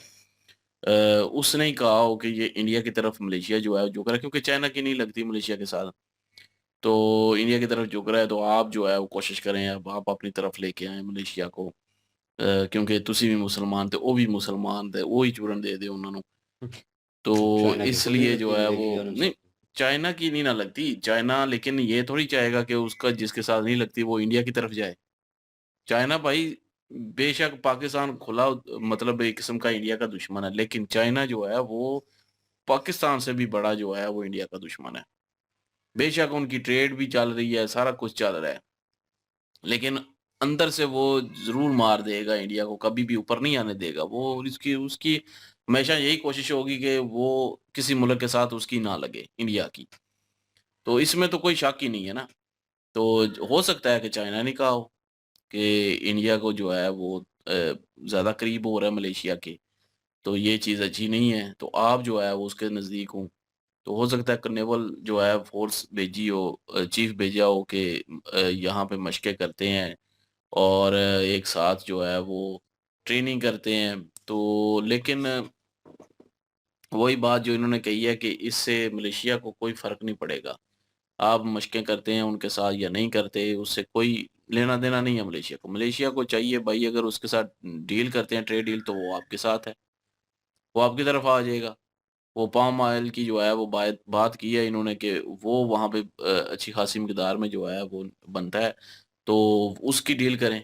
उसने ही कहा हो कि ये इंडिया की तरफ मलेशिया जो है झुक रहा है, क्योंकि चाइना की नहीं लगती मलेशिया के साथ, तो इंडिया की तरफ झुक रहा है, तो आप जो है वो कोशिश करें, अब आप अपनी तरफ लेके आए मलेशिया को, क्योंकि तुसी भी मुसलमान थे, वो भी मुसलमान थे, वो ही चूरन दे दे उन्होंने। तो चाइना की खुद नहीं इसलिए जो लगती है मलेशिया वो उनसे। नहीं, चाइना की नहीं ना लगती चाइना, लेकिन ये थोड़ी चाहेगा कि उसका जिसके साथ नहीं लगती वो इंडिया की तरफ जाए। चाइना भाई बेशक पाकिस्तान खुला मतलब एक किस्म का इंडिया का दुश्मन है, लेकिन चाइना जो है वो पाकिस्तान से भी बड़ा जो है वो इंडिया का दुश्मन है। बेशक उनकी ट्रेड भी चल रही है, सारा कुछ चल रहा है, लेकिन अंदर से वो ज़रूर मार देगा इंडिया को, कभी भी ऊपर नहीं आने देगा। वो इसकी उसकी हमेशा यही कोशिश होगी कि वो किसी मुल्क के साथ उसकी ना लगे, इंडिया की। तो इसमें तो कोई शक ही नहीं है ना। तो हो सकता है कि चाइना ने कहा हो कि इंडिया को जो है वो ज़्यादा करीब हो रहा है मलेशिया के, तो ये चीज़ अच्छी नहीं है, तो आप जो है वो उसके नज़दीक हो। तो हो सकता है कि नेवल जो है फ़ोर्स भेजी हो, चीफ़ भेजा हो कि यहाँ पे मशक़ें करते हैं और एक साथ जो है वो ट्रेनिंग करते हैं। तो लेकिन वही बात जो इन्होंने कही है कि इससे मलेशिया को कोई फ़र्क नहीं पड़ेगा। आप मशक़ें करते हैं उनके साथ या नहीं करते, उससे कोई लेना-देना नहीं है मलेशिया को। मलेशिया को चाहिए भाई, अगर उसके साथ डील करते हैं, ट्रेड डील, तो वो आपके साथ है, वो आपकी तरफ आ जाएगा। वो पाम ऑयल की जो है वो बात बात की है इन्होंने कि वो वहाँ पे अच्छी खासी मिकदार में जो है वो बनता है, तो उसकी डील करें।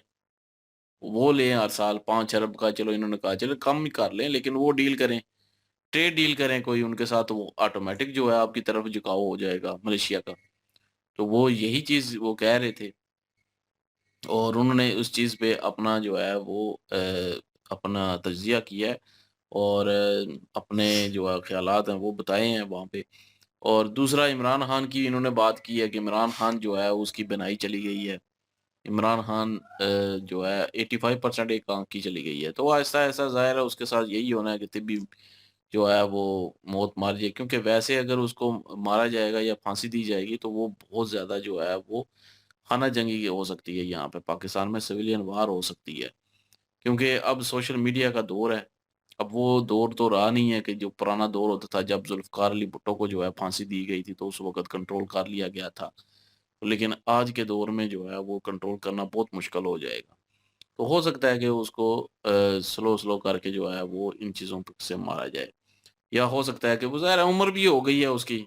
वो लें हर साल 5 अरब का, चलो इन्होंने कहा चलो कम ही कर लें, लेकिन वो डील करें, ट्रेड डील करें कोई उनके साथ, तो वो ऑटोमैटिक जो है आपकी तरफ झुकाव हो जाएगा मलेशिया का। तो वो यही चीज़ वो कह रहे थे और उन्होंने उस चीज़ पे अपना जो है वो अपना तज्ज़िया किया है और अपने जो ख़्यालात हैं वो बताए हैं वहाँ पे। और दूसरा इमरान खान की इन्होंने बात की है कि इमरान खान जो है उसकी बनाई चली गई है। इमरान खान जो है 85% एक आँख की चली गई है। तो आहिस्ता-आहिस्ता ज़ाहिर है उसके साथ यही होना है कि तिब्बी जो है वो मौत मार जाए, क्योंकि वैसे अगर उसको मारा जाएगा या फांसी दी जाएगी तो वो बहुत ज़्यादा जो है वो खाना जंगी हो सकती है, यहाँ पे पाकिस्तान में सिविलियन वार हो सकती है। क्योंकि अब सोशल मीडिया का दौर है। अब वो दौर तो रहा नहीं है कि जो पुराना दौर होता था जब ज़ुल्फ़िकार अली भुट्टो को जो है फांसी दी गई थी, तो उस वक़्त कंट्रोल कर लिया गया था। लेकिन आज के दौर में जो है वो कंट्रोल करना बहुत मुश्किल हो जाएगा। तो हो सकता है कि उसको स्लो-स्लो करके जो है वो इन चीज़ों प से मारा जाए। या हो सकता है कि वो ज़ाहिर है उम्र भी हो गई है उसकी।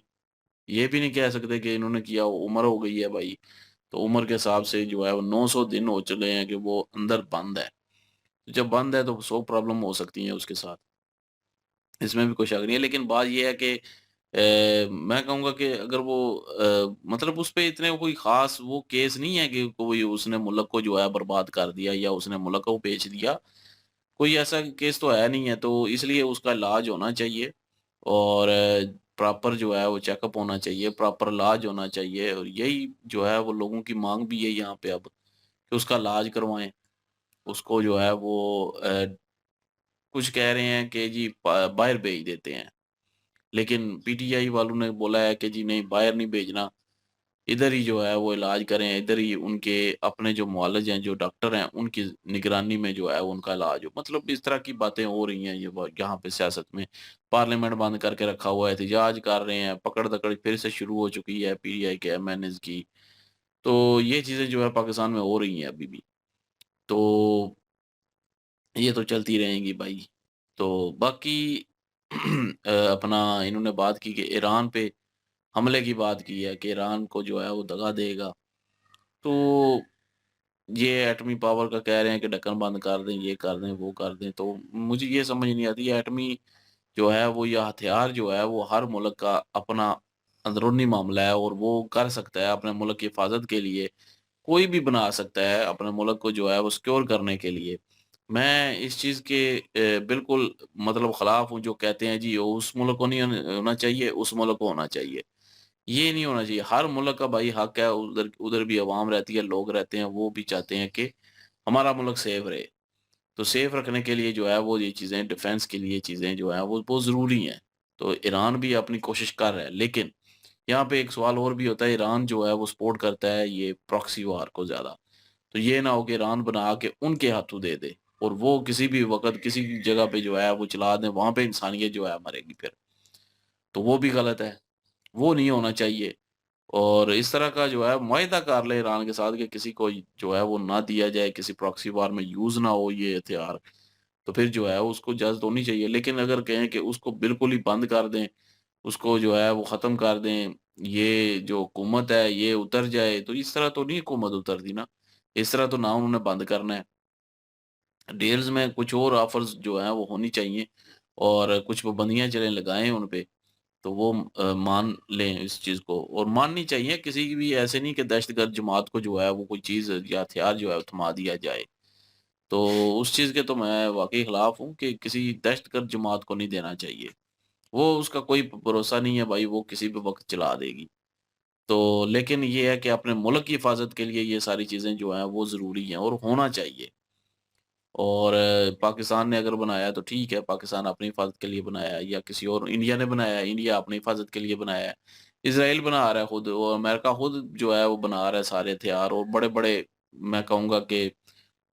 ये भी नहीं कह सकते कि इन्होंने किया, उम्र हो गई है भाई। तो उम्र के हिसाब से जो है वो 900 दिन हो चले हैं कि वो अंदर बंद है। जब बंद है तो 100 प्रॉब्लम हो सकती हैं उसके साथ। इसमें भी कोई शक नहीं है, लेकिन बात ये है कि मैं कहूँगा कि अगर वो मतलब उस पे इतने कोई ख़ास वो केस नहीं है कि कोई उसने मुल्क को जो है बर्बाद कर दिया या उसने मुल्क को बेच दिया। कोई ऐसा केस तो है नहीं है, तो इसलिए उसका इलाज होना चाहिए और प्रॉपर जो है वो चेकअप होना चाहिए, प्रॉपर इलाज होना चाहिए और यही जो है वो लोगों की माँग भी है यहाँ पे अब कि उसका इलाज करवाएँ। उसको जो है वो कुछ कह रहे हैं कि जी बाहर भेज देते हैं। लेकिन पीटीआई वालों ने बोला है कि जी नहीं, बाहर नहीं भेजना, इधर ही जो है वो इलाज करें, इधर ही उनके अपने जो मुआलिज हैं, जो डॉक्टर हैं, उनकी निगरानी में जो है वो उनका इलाज हो। मतलब इस तरह की बातें हो रही हैं ये यहाँ पे सियासत में। पार्लियामेंट बंद करके रखा हुआ है, एहतजाज कर रहे हैं, पकड़-दकड़ फिर से शुरू हो चुकी है पीटीआई के एमएनएस की। तो ये चीज़ें जो है पाकिस्तान में हो रही हैं अभी भी। तो ये तो चलती रहेंगी भाई। तो बाकी अपना इन्होंने बात की कि ईरान पे हमले की बात की है कि ईरान को जो है वो दगा देगा। तो ये एटमी पावर का कह रहे हैं कि ढक्कन बंद कर दें, ये कर दें, वो कर दें। तो मुझे ये समझ नहीं आती है एटमी जो है वो या हथियार जो है वो हर मुल्क का अपना अंदरूनी मामला है और वो कर सकता है अपने मुल्क की हिफाज़त के लिए। कोई भी बना सकता है अपने मुल्क को जो है वो सिक्योर करने के लिए। मैं इस चीज़ के बिल्कुल मतलब ख़िलाफ़ हूँ जो कहते हैं जी उस मुल्क को नहीं होना चाहिए, उस मुल्क को होना चाहिए। ये नहीं होना चाहिए। हर मुल्क का भाई हक है, उधर उधर भी अवाम रहती है, लोग रहते हैं, वो भी चाहते हैं कि हमारा मुल्क सेफ रहे। तो सेफ रखने के लिए जो है वो ये चीज़ें डिफेंस के लिए चीज़ें जो हैं वो बहुत ज़रूरी हैं। तो ईरान भी अपनी कोशिश कर रहा है, लेकिन यहाँ पे एक सवाल और भी होता है, ईरान जो है वो सपोर्ट करता है ये प्रॉक्सी वार को ज़्यादा। तो ये ना हो कि ईरान बना के उनके हाथों दे दे और वो किसी भी वक़्त किसी भी जगह पे जो है वो चला दें, वहाँ पे इंसानियत जो है मरेगी फिर। तो वो भी गलत है, वो नहीं होना चाहिए। और इस तरह का जो है मुआहिदा कर ले ईरान के साथ कि किसी को जो है वो ना दिया जाए, किसी प्रॉक्सी वार में यूज़ ना हो ये हथियार। तो फिर जो है उसको इजाज़त होनी चाहिए। लेकिन अगर कहें कि उसको बिल्कुल ही बंद कर दें, उसको जो है वो ख़त्म कर दें, ये जो हुकूमत है ये उतर जाए, तो इस तरह तो नहीं हुकूमत उतरती ना। इस तरह तो ना उन्होंने बंद करना है। डील्स में कुछ और ऑफ़र्स जो हैं वो होनी चाहिए और कुछ पाबंदियाँ चलें लगाएँ उन पे। तो वो मान लें इस चीज़ को और माननी चाहिए, किसी की भी ऐसे नहीं कि दहशतगर्द जमात को जो है वो कोई चीज़ या हथियार जो है वो थमा दिया जाए। तो उस चीज़ के तो मैं वाक़ई ख़िलाफ़ हूँ कि किसी दहशतगर्द जमात को नहीं देना चाहिए। वो उसका कोई भरोसा नहीं है भाई, वो किसी भी वक़्त चला देगी। तो लेकिन ये है कि अपने मुल्क की हिफ़ाज़त के लिए ये सारी चीज़ें जो हैं वो ज़रूरी हैं और होना चाहिए। और पाकिस्तान ने अगर बनाया है तो ठीक है, पाकिस्तान अपनी हिफ़ाज़त के लिए बनाया है, या किसी और इंडिया ने बनाया है, इंडिया अपनी हिफ़ाज़त के लिए बनाया है। इज़राइल बना रहा है खुद, और अमेरिका खुद जो है वो बना रहा है सारे हथियार, और बड़े-बड़े, मैं कहूँगा कि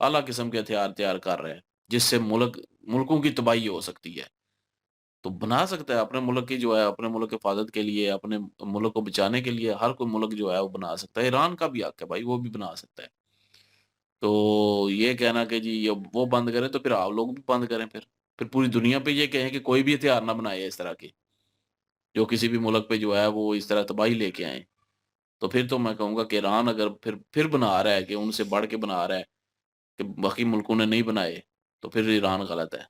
आला किस्म के हथियार तैयार कर रहे हैं, जिससे मुल्कों की तबाही हो सकती है। तो बना सकता है अपने मुल्क की जो है, अपने मुल्क की हिफ़ाज़त के लिए, अपने मुल्क को बचाने के लिए हर कोई मुल्क जो है वो बना सकता है। ईरान का भी हक है भाई, वो भी बना सकता है। तो ये कहना कि जी ये वो बंद करें, तो फिर आप लोग भी बंद करें फिर। फिर पूरी दुनिया पे ये कहें कि कोई भी हथियार ना बनाए इस तरह के, जो किसी भी मुल्क पे जो है वो इस तरह तबाही लेके आएँ। तो फिर तो मैं कहूँगा कि ईरान अगर फिर बना रहा है, कि उनसे बढ़ के बना रहा है, कि बाकी मुल्कों ने नहीं बनाए, तो फिर ईरान गलत है।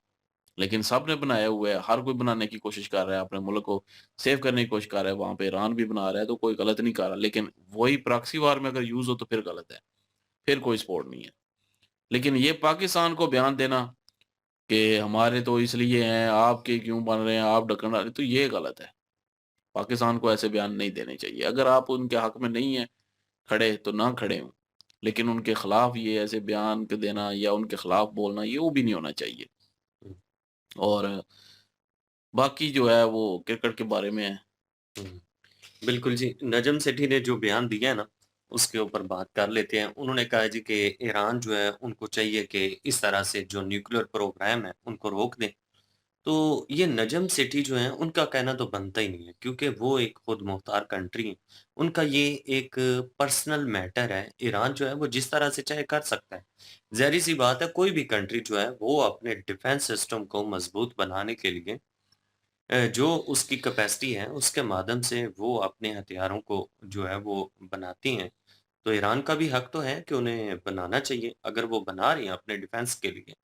लेकिन सबने बनाए हुए है, हर कोई बनाने की कोशिश कर रहा है, अपने मुल्क को सेव करने की कोशिश कर रहा है, वहाँ पे ईरान भी बना रहा है, तो कोई गलत नहीं कर रहा। लेकिन वही प्रॉक्सी वार में अगर यूज़ हो तो फिर गलत है, फिर कोई सपोर्ट नहीं है। लेकिन ये पाकिस्तान को बयान देना कि हमारे तो इसलिए हैं, आपके क्यों बन रहे हैं, आप ढक्कन डालें, तो ये गलत है। पाकिस्तान को ऐसे बयान नहीं देने चाहिए। अगर आप उनके हक में नहीं हैं खड़े, तो ना खड़े हों। लेकिन उनके खिलाफ ये ऐसे बयान क देना या उनके खिलाफ बोलना, ये वो भी नहीं होना चाहिए। हुँ, और बाकी जो है वो क्रिकेट के बारे में है। हुँ। बिल्कुल जी, नजम सेठी ने जो बयान दिया है ना, उसके ऊपर बात कर लेते हैं। उन्होंने कहा जी कि ईरान जो है उनको चाहिए कि इस तरह से जो न्यूक्लियर प्रोग्राम है, उनको रोक दें। तो ये नजम सेठी जो हैं, उनका कहना तो बनता ही नहीं है क्योंकि वो एक खुद मुख्तार कंट्री है। उनका ये एक पर्सनल मैटर है, ईरान जो है वो जिस तरह से चाहे कर सकता है। ज़ाहिर-सी बात है कोई भी कंट्री जो है वो अपने डिफेंस सिस्टम को मज़बूत बनाने के लिए जो उसकी कैपेसिटी है, उसके माध्यम से वो अपने हथियारों को जो है वो बनाती हैं। तो ईरान का भी हक तो है कि उन्हें बनाना चाहिए, अगर वो बना रही हैं अपने डिफेंस के लिए।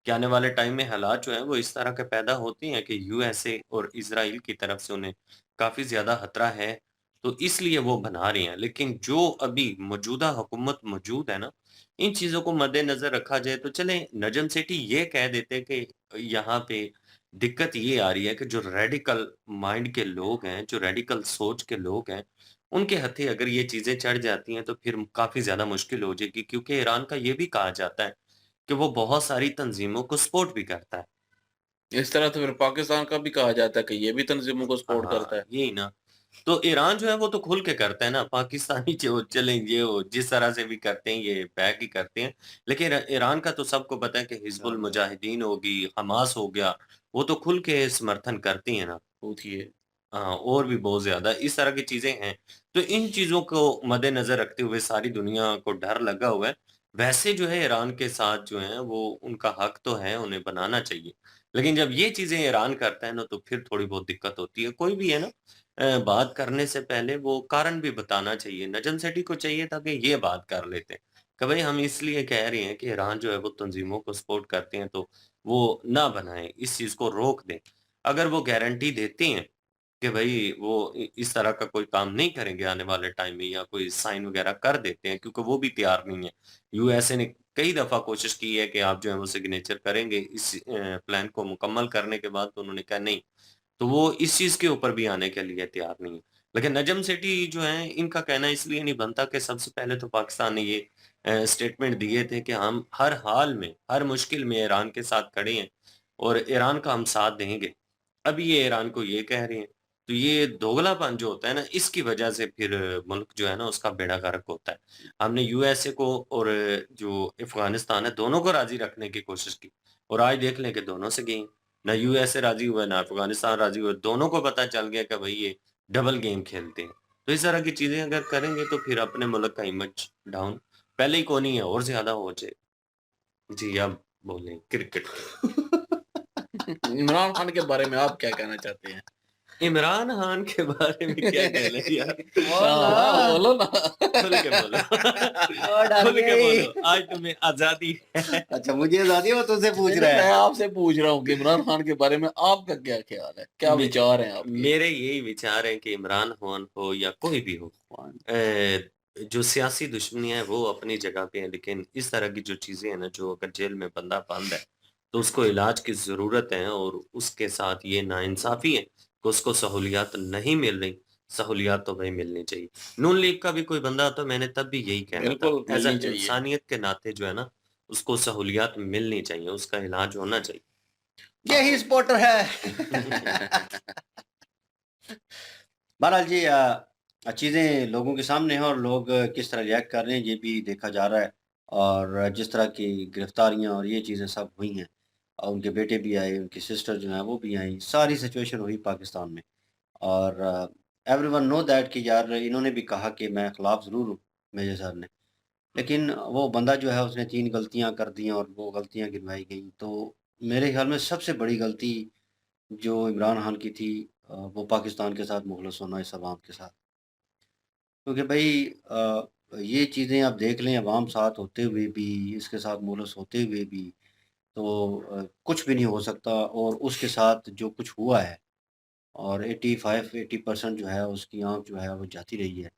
कि आने वाले टाइम में हालात जो हैं वो इस तरह के पैदा होते हैं कि यूएसए और इज़राइल की तरफ से उन्हें काफ़ी ज़्यादा खतरा है, तो इसलिए वो बना रही हैं। लेकिन जो अभी मौजूदा हुकूमत मौजूद है ना, इन चीज़ों को मद्देनज़र रखा जाए तो चलें नजम सेठी ये कह देते हैं कि यहाँ पे दिक्कत ये आ रही है कि जो रेडिकल माइंड के लोग हैं, जो रेडिकल सोच के लोग हैं, उनके हत्थे अगर ये चीज़ें चढ़ जाती हैं तो फिर काफ़ी ज़्यादा मुश्किल हो जाएगी क्योंकि ईरान का ये भी कहा जाता है कि वो बहुत सारी तंज़ीमों को सपोर्ट भी करता है। इस तरह तो फिर पाकिस्तान का भी कहा जाता है कि ये भी तंज़ीमों को सपोर्ट करता हाँ, है। यही ना। तो ईरान जो है वो तो खुल के करता है ना, पाकिस्तानी जो चलें ये वो जिस तरह से भी करते हैं ये बैक ही करते हैं। लेकिन ईरान का तो सबको पता है कि हिज़्बुल मुजाहिदीन होगी, हमास हो गया, वो तो खुल के समर्थन करती हैं ना। होती है। हाँ, और भी बहुत ज़्यादा इस तरह की चीज़ें हैं। तो इन चीज़ों को मद्देनज़र रखते हुए सारी दुनिया को डर लगा हुआ है। वैसे जो है ईरान के साथ जो है वो उनका हक तो है, उन्हें बनाना चाहिए। लेकिन जब ये चीज़ें ईरान करता है ना तो फिर थोड़ी बहुत दिक्कत होती है। कोई भी है ना बात करने से पहले वो कारण भी बताना चाहिए। नजम सेठी को चाहिए था कि ये बात कर लेते कि भई हम इसलिए कह रहे हैं कि ईरान जो है वो तंज़ीमों को सपोर्ट करते हैं तो वो ना बनाएँ, इस चीज़ को रोक दें। अगर वो गारंटी देते हैं कि भई वो इस तरह का कोई काम नहीं करेंगे आने वाले टाइम में या कोई साइन वगैरह कर देते हैं क्योंकि वो भी तैयार नहीं है। यूएसए ने कई दफ़ा कोशिश की है कि आप जो है वो सिग्नेचर करेंगे इस प्लान को मुकम्मल करने के बाद तो उन्होंने कहा नहीं। तो वो इस चीज़ के ऊपर भी आने के लिए तैयार नहीं है। लेकिन नजम सेठी जो हैं इनका कहना इसलिए नहीं बनता कि सबसे पहले तो पाकिस्तान ने ये स्टेटमेंट दिए थे कि हम हर हाल में, हर मुश्किल में ईरान के साथ खड़े हैं और ईरान का हम साथ देंगे। अभी ये ईरान को ये कह रहे हैं। तो ये दोगलापन जो होता है ना इसकी वजह से फिर मुल्क जो है ना उसका बेड़ा गर्क होता है। हमने यूएसए को और जो अफ़गानिस्तान है दोनों को राज़ी रखने की कोशिश की और आज देख लें कि दोनों से गए। ना यूएसए राज़ी हुआ, ना अफ़गानिस्तान राज़ी हुआ, दोनों को पता चल गया कि भई ये डबल गेम खेलते हैं। तो इस तरह की चीज़ें अगर करेंगे तो फिर अपने मुल्क का इमेज डाउन पहले ही को नहीं है और ज़्यादा हो जाए। जी, अब बोलें क्रिकेट के। इमरान खान के बारे में आप क्या कहना चाहते हैं? इमरान खान के बारे में क्या कहना यार? हाँ, बोलो ना। खुल के बोलो। वो डर खुल के गई। बोलो, आज तुम्हें आज़ादी है। अच्छा मुझे आज़ादी है, वो तुझसे पूछ नहीं, रहा नहीं, मैं है। आपसे पूछ रहा हूँ कि इमरान खान के बारे में आपका क्या ख्याल है? क्या मे विचार हैं आपके? मेरे यही विचार हैं कि इमरान खान हो या कोई भी हो जो सियासी दुश्मनियाँ हैं वो अपनी जगह पे हैं, लेकिन इस तरह की जो चीज़ें हैं ना, जो अगर जेल में बंदा बंद है, तो उसको इलाज की ज़रूरत है और उसके साथ ये नाइंसाफ़ी है कि उसको सहूलियत नहीं मिल रही, सहूलियत तो भई मिलनी चाहिए। नून लीग का भी कोई बंदा होता मैंने तब भी यही कहना था, बिल्कुल ऐज़ अ मिलनी चाहिए। इंसानियत के नाते जो है ना, उसको सहूलियत मिलनी चाहिए, उसका इलाज होना चाहिए। यही सपोर्टर है। बहरहाल जी चीज़ें लोगों के सामने हैं और लोग किस तरह रिएक्ट कर रहे हैं ये भी देखा जा रहा है और जिस तरह की गिरफ्तारियां और ये चीज़ें सब हुई हैं और उनके बेटे भी आए, उनकी सिस्टर जो हैं वो भी आई, सारी सिचुएशन हुई पाकिस्तान में और एवरीवन नो दैट कि यार इन्होंने भी कहा कि मैं खिलाफ ज़रूर हूँ मेजर सर ने, लेकिन वो बंदा जो है उसने 3 गलतियाँ कर दी और वो गलतियाँ गिनवाई गईं। तो मेरे ख़्याल में सबसे बड़ी गलती जो इमरान खान की थी वो पाकिस्तान के साथ मुखलस होना इस अवाम के साथ। क्योंकि भई ये चीज़ें आप देख लें अवाम साथ होते हुए भी, इसके साथ मुखलस होते हुए भी तो कुछ भी नहीं हो सकता और उसके साथ जो कुछ हुआ है और 85-80% जो है उसकी आँख जो है वो जाती रही है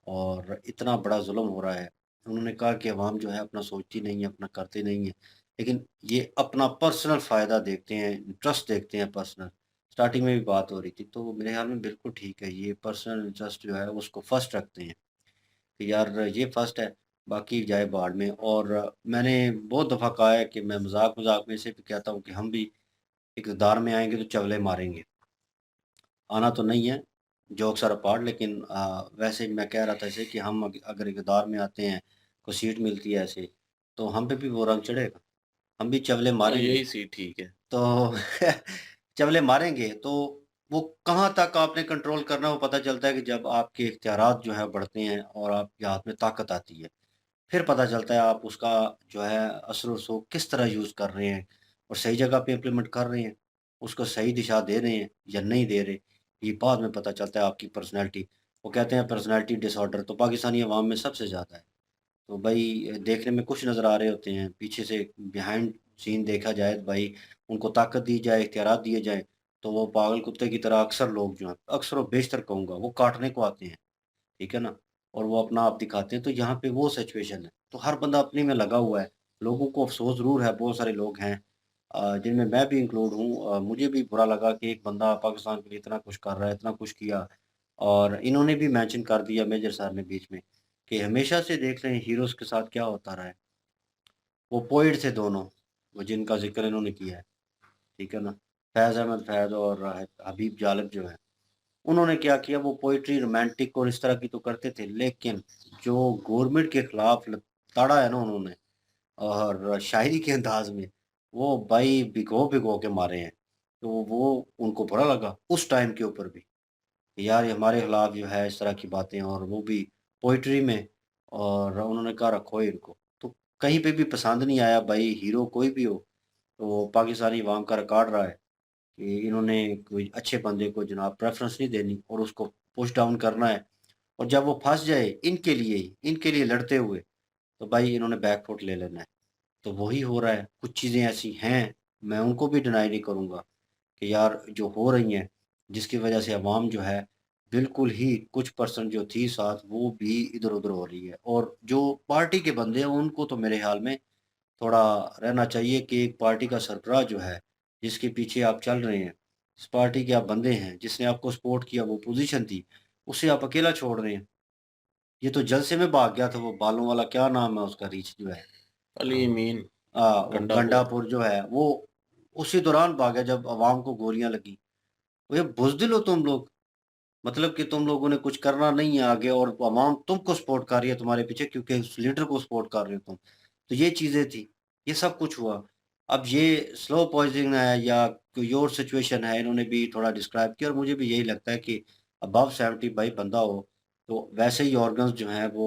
और इतना बड़ा ज़ुल्म हो रहा है। उन्होंने कहा कि अवाम जो है अपना सोचती नहीं है, अपना करते नहीं है, लेकिन ये अपना पर्सनल फ़ायदा देखते हैं, इंटरेस्ट देखते हैं पर्सनल। स्टार्टिंग में भी बात हो रही थी, तो मेरे ख़्याल में बिल्कुल ठीक है, ये पर्सनल इंटरेस्ट जो है उसको फर्स्ट रखते हैं कि यार ये फर्स्ट है, बाकी जाए भाड़ में। और मैंने बहुत दफ़ा कहा है कि मैं मज़ाक-मज़ाक में इसे भी कहता हूँ कि हम भी इक़्तिदार में आएँगे तो चवले मारेंगे। आना तो नहीं है, जोक्स आर अपार्ट, लेकिन वैसे मैं कह रहा था इसे कि हम अगर इक़्तिदार में आते हैं, कोई सीट मिलती है ऐसे, तो हम पे भी वो रंग चढ़ेगा, हम भी चवले हाँ, मारेंगे। यही सी ठीक है। तो चवले मारेंगे तो वो कहाँ तक आपने कंट्रोल करना है वो पता चलता है कि जब आपके इख्तियारात जो है बढ़ते हैं और आपके हाथ में ताकत आती है। फिर पता चलता है आप उसका जो है असर और रसूख किस तरह यूज़ कर रहे हैं और सही जगह पे इम्प्लीमेंट कर रहे हैं, उसको सही दिशा दे रहे हैं या नहीं दे रहे, ये बाद में पता चलता है आपकी पर्सनैलिटी। वो कहते हैं पर्सनैलिटी डिसऑर्डर तो पाकिस्तानी अवाम में सबसे ज़्यादा है। तो भई देखने में कुछ नज़र आ रहे होते हैं, पीछे से बिहाइंड सीन देखा जाए तो भाई उनको ताकत दी जाए, इख्तियारात दिए जाएँ, तो वो पागल कुत्ते की तरह अक्सर लोग जो हैं, अक्सर व बेशतर कहूँगा, वो काटने को आते हैं। ठीक है ना? और वो अपना आप दिखाते हैं, तो यहाँ पे वो सिचुएशन है। तो हर बंदा अपने में लगा हुआ है। लोगों को अफ़सोस ज़रूर है, बहुत सारे लोग हैं जिनमें मैं भी इंक्लूड हूँ। मुझे भी बुरा लगा कि एक बंदा पाकिस्तान के लिए इतना कुछ कर रहा है, इतना कुछ किया और इन्होंने भी मेंशन कर दिया मेजर साहब ने बीच में कि हमेशा से देख रहे हैं हीरोज़ के साथ क्या होता रहा है। वो पोएट थे दोनों, वो जिनका ज़िक्र इन्होंने किया है, ठीक है ना? फैज़ अहमद फैज़ और हबीब जालिब जो हैं। उन्होंने क्या किया वो पोएट्री रोमांटिक और इस तरह की तो करते थे, लेकिन जो गवर्नमेंट के खिलाफ ताड़ा है ना उन्होंने और शायरी के अंदाज में वो भाई भिगो-भिगो के मारे हैं। तो वो उनको बुरा लगा उस टाइम के ऊपर भी, कि यार ये हमारे खिलाफ जो है इस तरह की बातें और वो भी पोएट्री में और उन्होंने कहा रखो इनको। तो कहीं पे भी पसंद नहीं आया भाई हीरो कोई भी हो, तो पाकिस्तानी अवाम का रिकॉर्ड रहा है। कि इन्होंने कोई अच्छे बंदे को जनाब प्रेफ़रेंस नहीं देनी और उसको पुश डाउन करना है और जब वो फँस जाए इनके लिए लड़ते हुए, तो भाई इन्होंने बैक फुट ले लेना है। तो वही हो रहा है, कुछ चीज़ें ऐसी हैं, मैं उनको भी डिनाई नहीं करूँगा कि यार जो हो रही हैं, जिसकी वजह से अवाम जो है, बिल्कुल ही कुछ परसेंट जो थी साथ, वो भी इधर-उधर हो रही है और जो पार्टी के बंदे हैं, उनको तो मेरे ख़्याल में थोड़ा रहना चाहिए कि एक पार्टी का सरबराह जो है, जिसके पीछे आप चल रहे हैं, जिस पार्टी के आप बंदे हैं, जिसने आपको सपोर्ट किया, वो पोज़ीशन थी, उसे आप अकेला छोड़ रहे हैं। ये तो जलसे में भाग गया था वो बालों वाला क्या नाम है उसका रीछ जो है अली मीन वो गंडापुर। गंडापुर जो है, वो उसी दौरान भागा जब अवाम को गोलियाँ लगी। तो ये बुज़दिल हो तुम लोग, मतलब कि तुम लोगों ने कुछ करना नहीं है आगे और अवाम तुमको सपोर्ट कर रही है तुम्हारे पीछे क्योंकि उस लीडर को सपोर्ट कर रहे हो तुम। तो ये चीज़ें थी, ये सब कुछ हुआ। अब ये स्लो पॉइज़निंग है या कोई और सिचुएशन है, इन्होंने भी थोड़ा डिस्क्राइब किया और मुझे भी यही लगता है कि अबव 70 भाई बंदा हो, तो वैसे ही ऑर्गन्स जो हैं वो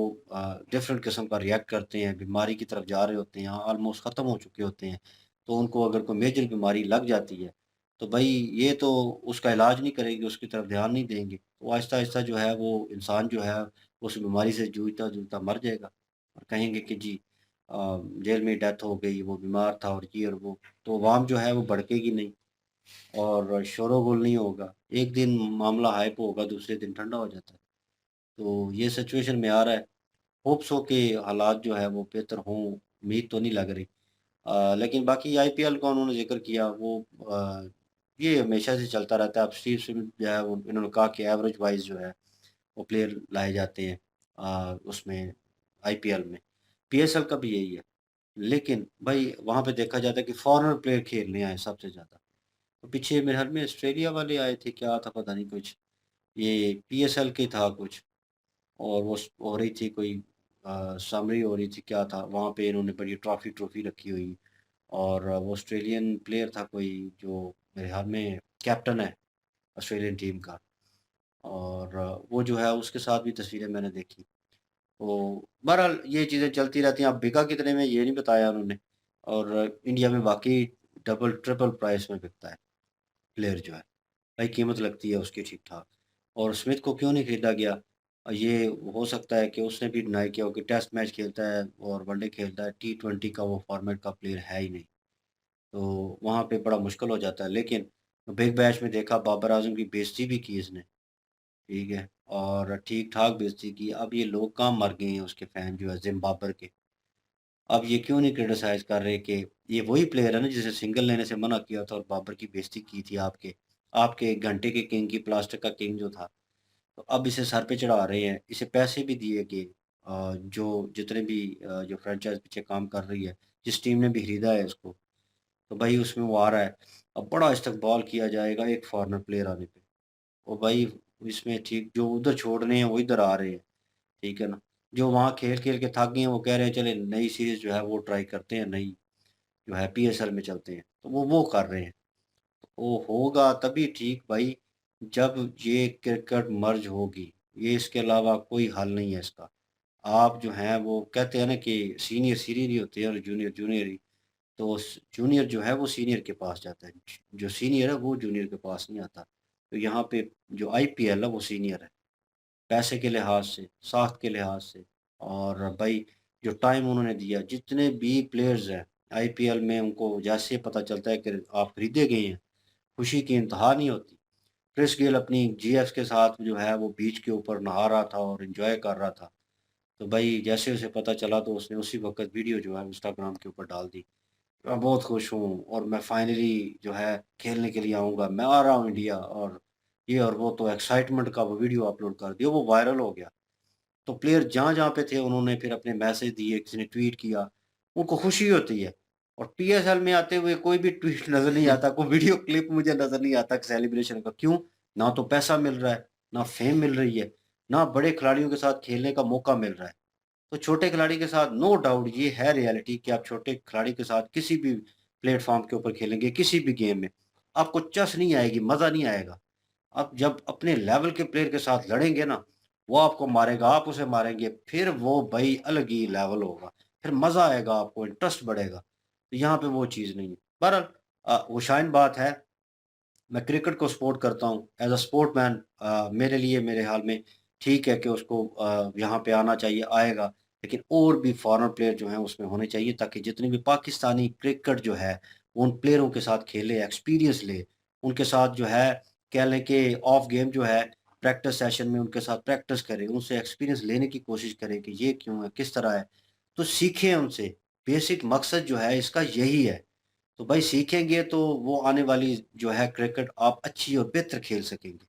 डिफरेंट किस्म का रिएक्ट करते हैं, बीमारी की तरफ जा रहे होते हैं, ऑलमोस्ट ख़त्म हो चुके होते हैं। तो उनको अगर कोई मेजर बीमारी लग जाती है, तो भई ये तो उसका इलाज नहीं करेंगे, उसकी तरफ ध्यान नहीं देंगे। तो आहिस्ता-आहिस्ता जो है वो इंसान जो है उस बीमारी से जूझता-जूझता मर जाएगा और कहेंगे कि जी जेल में डेथ हो गई, वो बीमार था और ये और वो। तो अवाम जो है वो भड़केगी नहीं और शोर-ओ-गुल नहीं होगा। एक दिन मामला हाइप होगा, दूसरे दिन ठंडा हो जाता है। तो ये सिचुएशन में आ रहा है होप्स हो कि हालात जो है वो बेहतर हों, उम्मीद तो नहीं लग रही। लेकिन बाकी आईपीएल का उन्होंने ज़िक्र किया वो ये हमेशा से चलता रहता है। अब स्टीव स्मिथ जो है वो इन्होंने कहा कि एवरेज वाइज़ जो है वो प्लेयर लाए जाते हैं उसमें आईपीएल में। पीएसएल का भी यही है। लेकिन भाई वहाँ पे देखा जाता है कि फॉरेनर प्लेयर खेलने आए सबसे ज़्यादा। तो पीछे मेरे ख़्याल में ऑस्ट्रेलिया वाले आए थे, क्या था पता नहीं कुछ, ये पीएसएल के था कुछ और वो हो रही थी कोई समरी हो रही थी क्या था, वहाँ पे इन्होंने बड़ी ट्रॉफ़ी रखी हुई और वो ऑस्ट्रेलियन प्लेयर था कोई जो मेरे ख़्याल में कैप्टन है ऑस्ट्रेलियन टीम का और वो जो है उसके साथ भी तस्वीरें मैंने देखी। तो बहरहाल ये चीज़ें चलती रहती हैं। अब बिका कितने में ये नहीं बताया उन्होंने और इंडिया में वाक़ई डबल ट्रिपल प्राइस में बिकता है प्लेयर जो है। भाई कीमत लगती है उसकी ठीक-ठाक और स्मिथ को क्यों नहीं खरीदा गया? ये हो सकता है कि उसने भी डिनाई किया हो कि टेस्ट मैच खेलता है और वनडे खेलता है, टी20 का वो फ़ॉर्मेट का प्लेयर है ही नहीं। तो वहाँ पे बड़ा मुश्किल हो जाता है। लेकिन बिग बैश में देखा बाबर आज़म की बेइज़्ज़ती भी की इसने, ठीक है? और ठीक-ठाक बेइज़्ज़ती की। अब ये लोग कहाँ मर गए हैं उसके फैन जो है ज़िम्बाब्वे के। अब ये क्यों नहीं क्रिटिसाइज़ कर रहे कि ये वही प्लेयर है ना जिसे सिंगल लेने से मना किया था और बाबर की बेइज़्ज़ती की थी आपके आपके घंटे के किंग की, प्लास्टिक का किंग जो था। तो अब इसे सर पे चढ़ा रहे हैं, इसे पैसे भी दिए कि जो जितने भी जो फ्रैंचाइज़ पीछे काम कर रही है, जिस टीम ने भी खरीदा है इसको, तो भाई उसमें वो आ रहा है। अब बड़ा इस्तकबाल किया जाएगा एक फ़ॉरेनर प्लेयर आने पे। और भाई इसमें ठीक जो उधर छोड़ने हैं वो इधर आ रहे हैं, ठीक है ना? जो वहाँ खेल-खेल के थक गए हैं वो कह रहे हैं चले नई सीरीज़ जो है वो ट्राई करते हैं, नई जो है पीएसएल में चलते हैं, तो वो कर रहे हैं। वो होगा तभी ठीक भाई जब ये क्रिकेट मर्ज होगी, ये इसके अलावा कोई हल नहीं है इसका। आप जो हैं वो कहते हैं ना कि सीनियर सीनियर ही होते हैं और जूनियर जूनियर ही, तो स जूनियर जो है वो सीनियर के पास जाता है, जो सीनियर है वो जूनियर के पास नहीं आता। तो यहाँ पे जो आईपीएल है वो सीनियर है। पैसे के लिहाज से, साख के लिहाज से और भाई जो टाइम उन्होंने दिया, जितने भी प्लेयर्स हैं आईपीएल में उनको जैसे पता चलता है कि आप खरीदे गए हैं, खुशी की इंतहा नहीं होती। क्रिस गेल अपनी जीएफ के साथ जो है वो बीच के ऊपर नहा रहा था और एन्जॉय कर रहा था। तो भाई जैसे उसे पता चला तो उसने उसी वक़्त वीडियो जो है इंस्टाग्राम के ऊपर डाल दी। मैं बहुत खुश हूँ और मैं फाइनली जो है खेलने के लिए आऊँगा, मैं आ रहा हूँ इंडिया और ये और वो, तो एक्साइटमेंट का वो वीडियो अपलोड कर दिया, वो वायरल हो गया। तो प्लेयर जहाँ-जहाँ पे थे उन्होंने फिर अपने मैसेज दिए, किसी ने ट्वीट किया, उनको खुशी होती है। और पीएसएल में आते हुए कोई भी ट्वीट नज़र नहीं आता, कोई वीडियो क्लिप मुझे नज़र नहीं आता सेलिब्रेशन का। क्यों? ना तो पैसा मिल रहा है, ना फ़ेम मिल रही है, ना बड़े खिलाड़ियों के साथ खेलने का मौका मिल रहा है। तो छोटे खिलाड़ी के साथ नो डाउट ये है रियलिटी कि आप छोटे खिलाड़ी के साथ किसी भी प्लेटफ़ॉर्म के ऊपर खेलेंगे, किसी भी गेम में, आपको चस नहीं आएगी, मज़ा नहीं आएगा। आप जब अपने लेवल के प्लेयर के साथ लड़ेंगे ना, वो आपको मारेगा, आप उसे मारेंगे, फिर वो भाई अलग ही लेवल होगा। फिर मज़ा आएगा आपको, इंटरेस्ट बढ़ेगा। तो यहाँ पे वो चीज़ नहीं है। बहरहाल वो शाइन बात है, मैं क्रिकेट को सपोर्ट करता हूँ। एज़ अ स्पोर्टमैन मेरे लिए मेरे ख़्याल में ठीक है कि उसको यहाँ पे आना चाहिए, आएगा। लेकिन और भी फ़ॉरेन प्लेयर जो हैं उसमें होने चाहिए ताकि जितने भी पाकिस्तानी क्रिकेट जो है, उन प्लेयरों के साथ खेले, एक्सपीरियंस ले। उनके साथ जो है कह लें कि ऑफ गेम जो है प्रैक्टिस सेशन में उनके साथ प्रैक्टिस करें, उनसे एक्सपीरियंस लेने की कोशिश करें कि ये क्यों है, किस तरह है। तो सीखें उनसे। बेसिक मकसद जो है इसका यही है। तो भाई सीखेंगे तो वो आने वाली जो है क्रिकेट आप अच्छी और बेहतर खेल सकेंगे।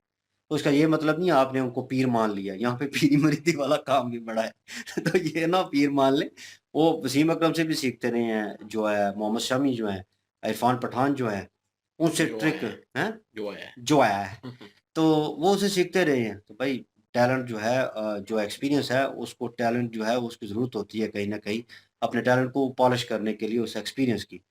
तो इसका ये मतलब नहीं है आपने उनको पीर मान लिया, यहाँ पे पीरी-मुरीदी वाला काम भी बड़ा है। तो ये ना पीर मान लें, वो वसीम अकरम से भी सीखते रहे हैं, जो है मोहम्मद शमी जो हैं, इरफान पठान जो हैं, उनसे जो ट्रिक है, हैं, जो है। जो आया है। तो वो उसे सीखते रहे हैं। तो भाई टैलेंट जो है जो एक्सपीरियंस है उसको टैलेंट जो है उसकी ज़रूरत होती है कहीं न कहीं, अपने टैलेंट को पॉलिश करने के लिए उस एक्सपीरियंस की।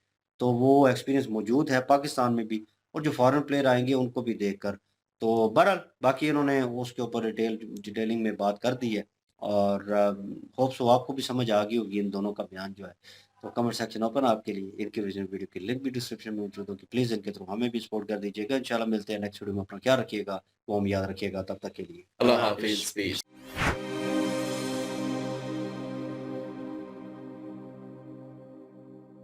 तो वो एक्सपीरियंस मौजूद है पाकिस्तान में भी और जो फ़ॉरेन प्लेयर आएँगे उनको भी देखकर। तो बहरहाल बाकी इन्होंने उसके ऊपर डिटेलिंग में बात कर दी है और होप सो आपको भी समझ आ गई होगी इन दोनों का बयान जो है। तो कमेंट सेक्शन ओपन है आपके लिए। इनके ओरिजिनल वीडियो की लिंक भी डिस्क्रिप्शन में मौजूद होगी। प्लीज़ इनके थ्रू हमें भी सपोर्ट कर दीजिएगा। इंशाल्लाह मिलते हैं नेक्स्ट वीडियो में। अपना ख्याल रखिएगा, दुआ में याद रखिएगा। तब तक के लिए अल्लाह अल्लाह हाफ़िज़। हाफ़िज़, पीस।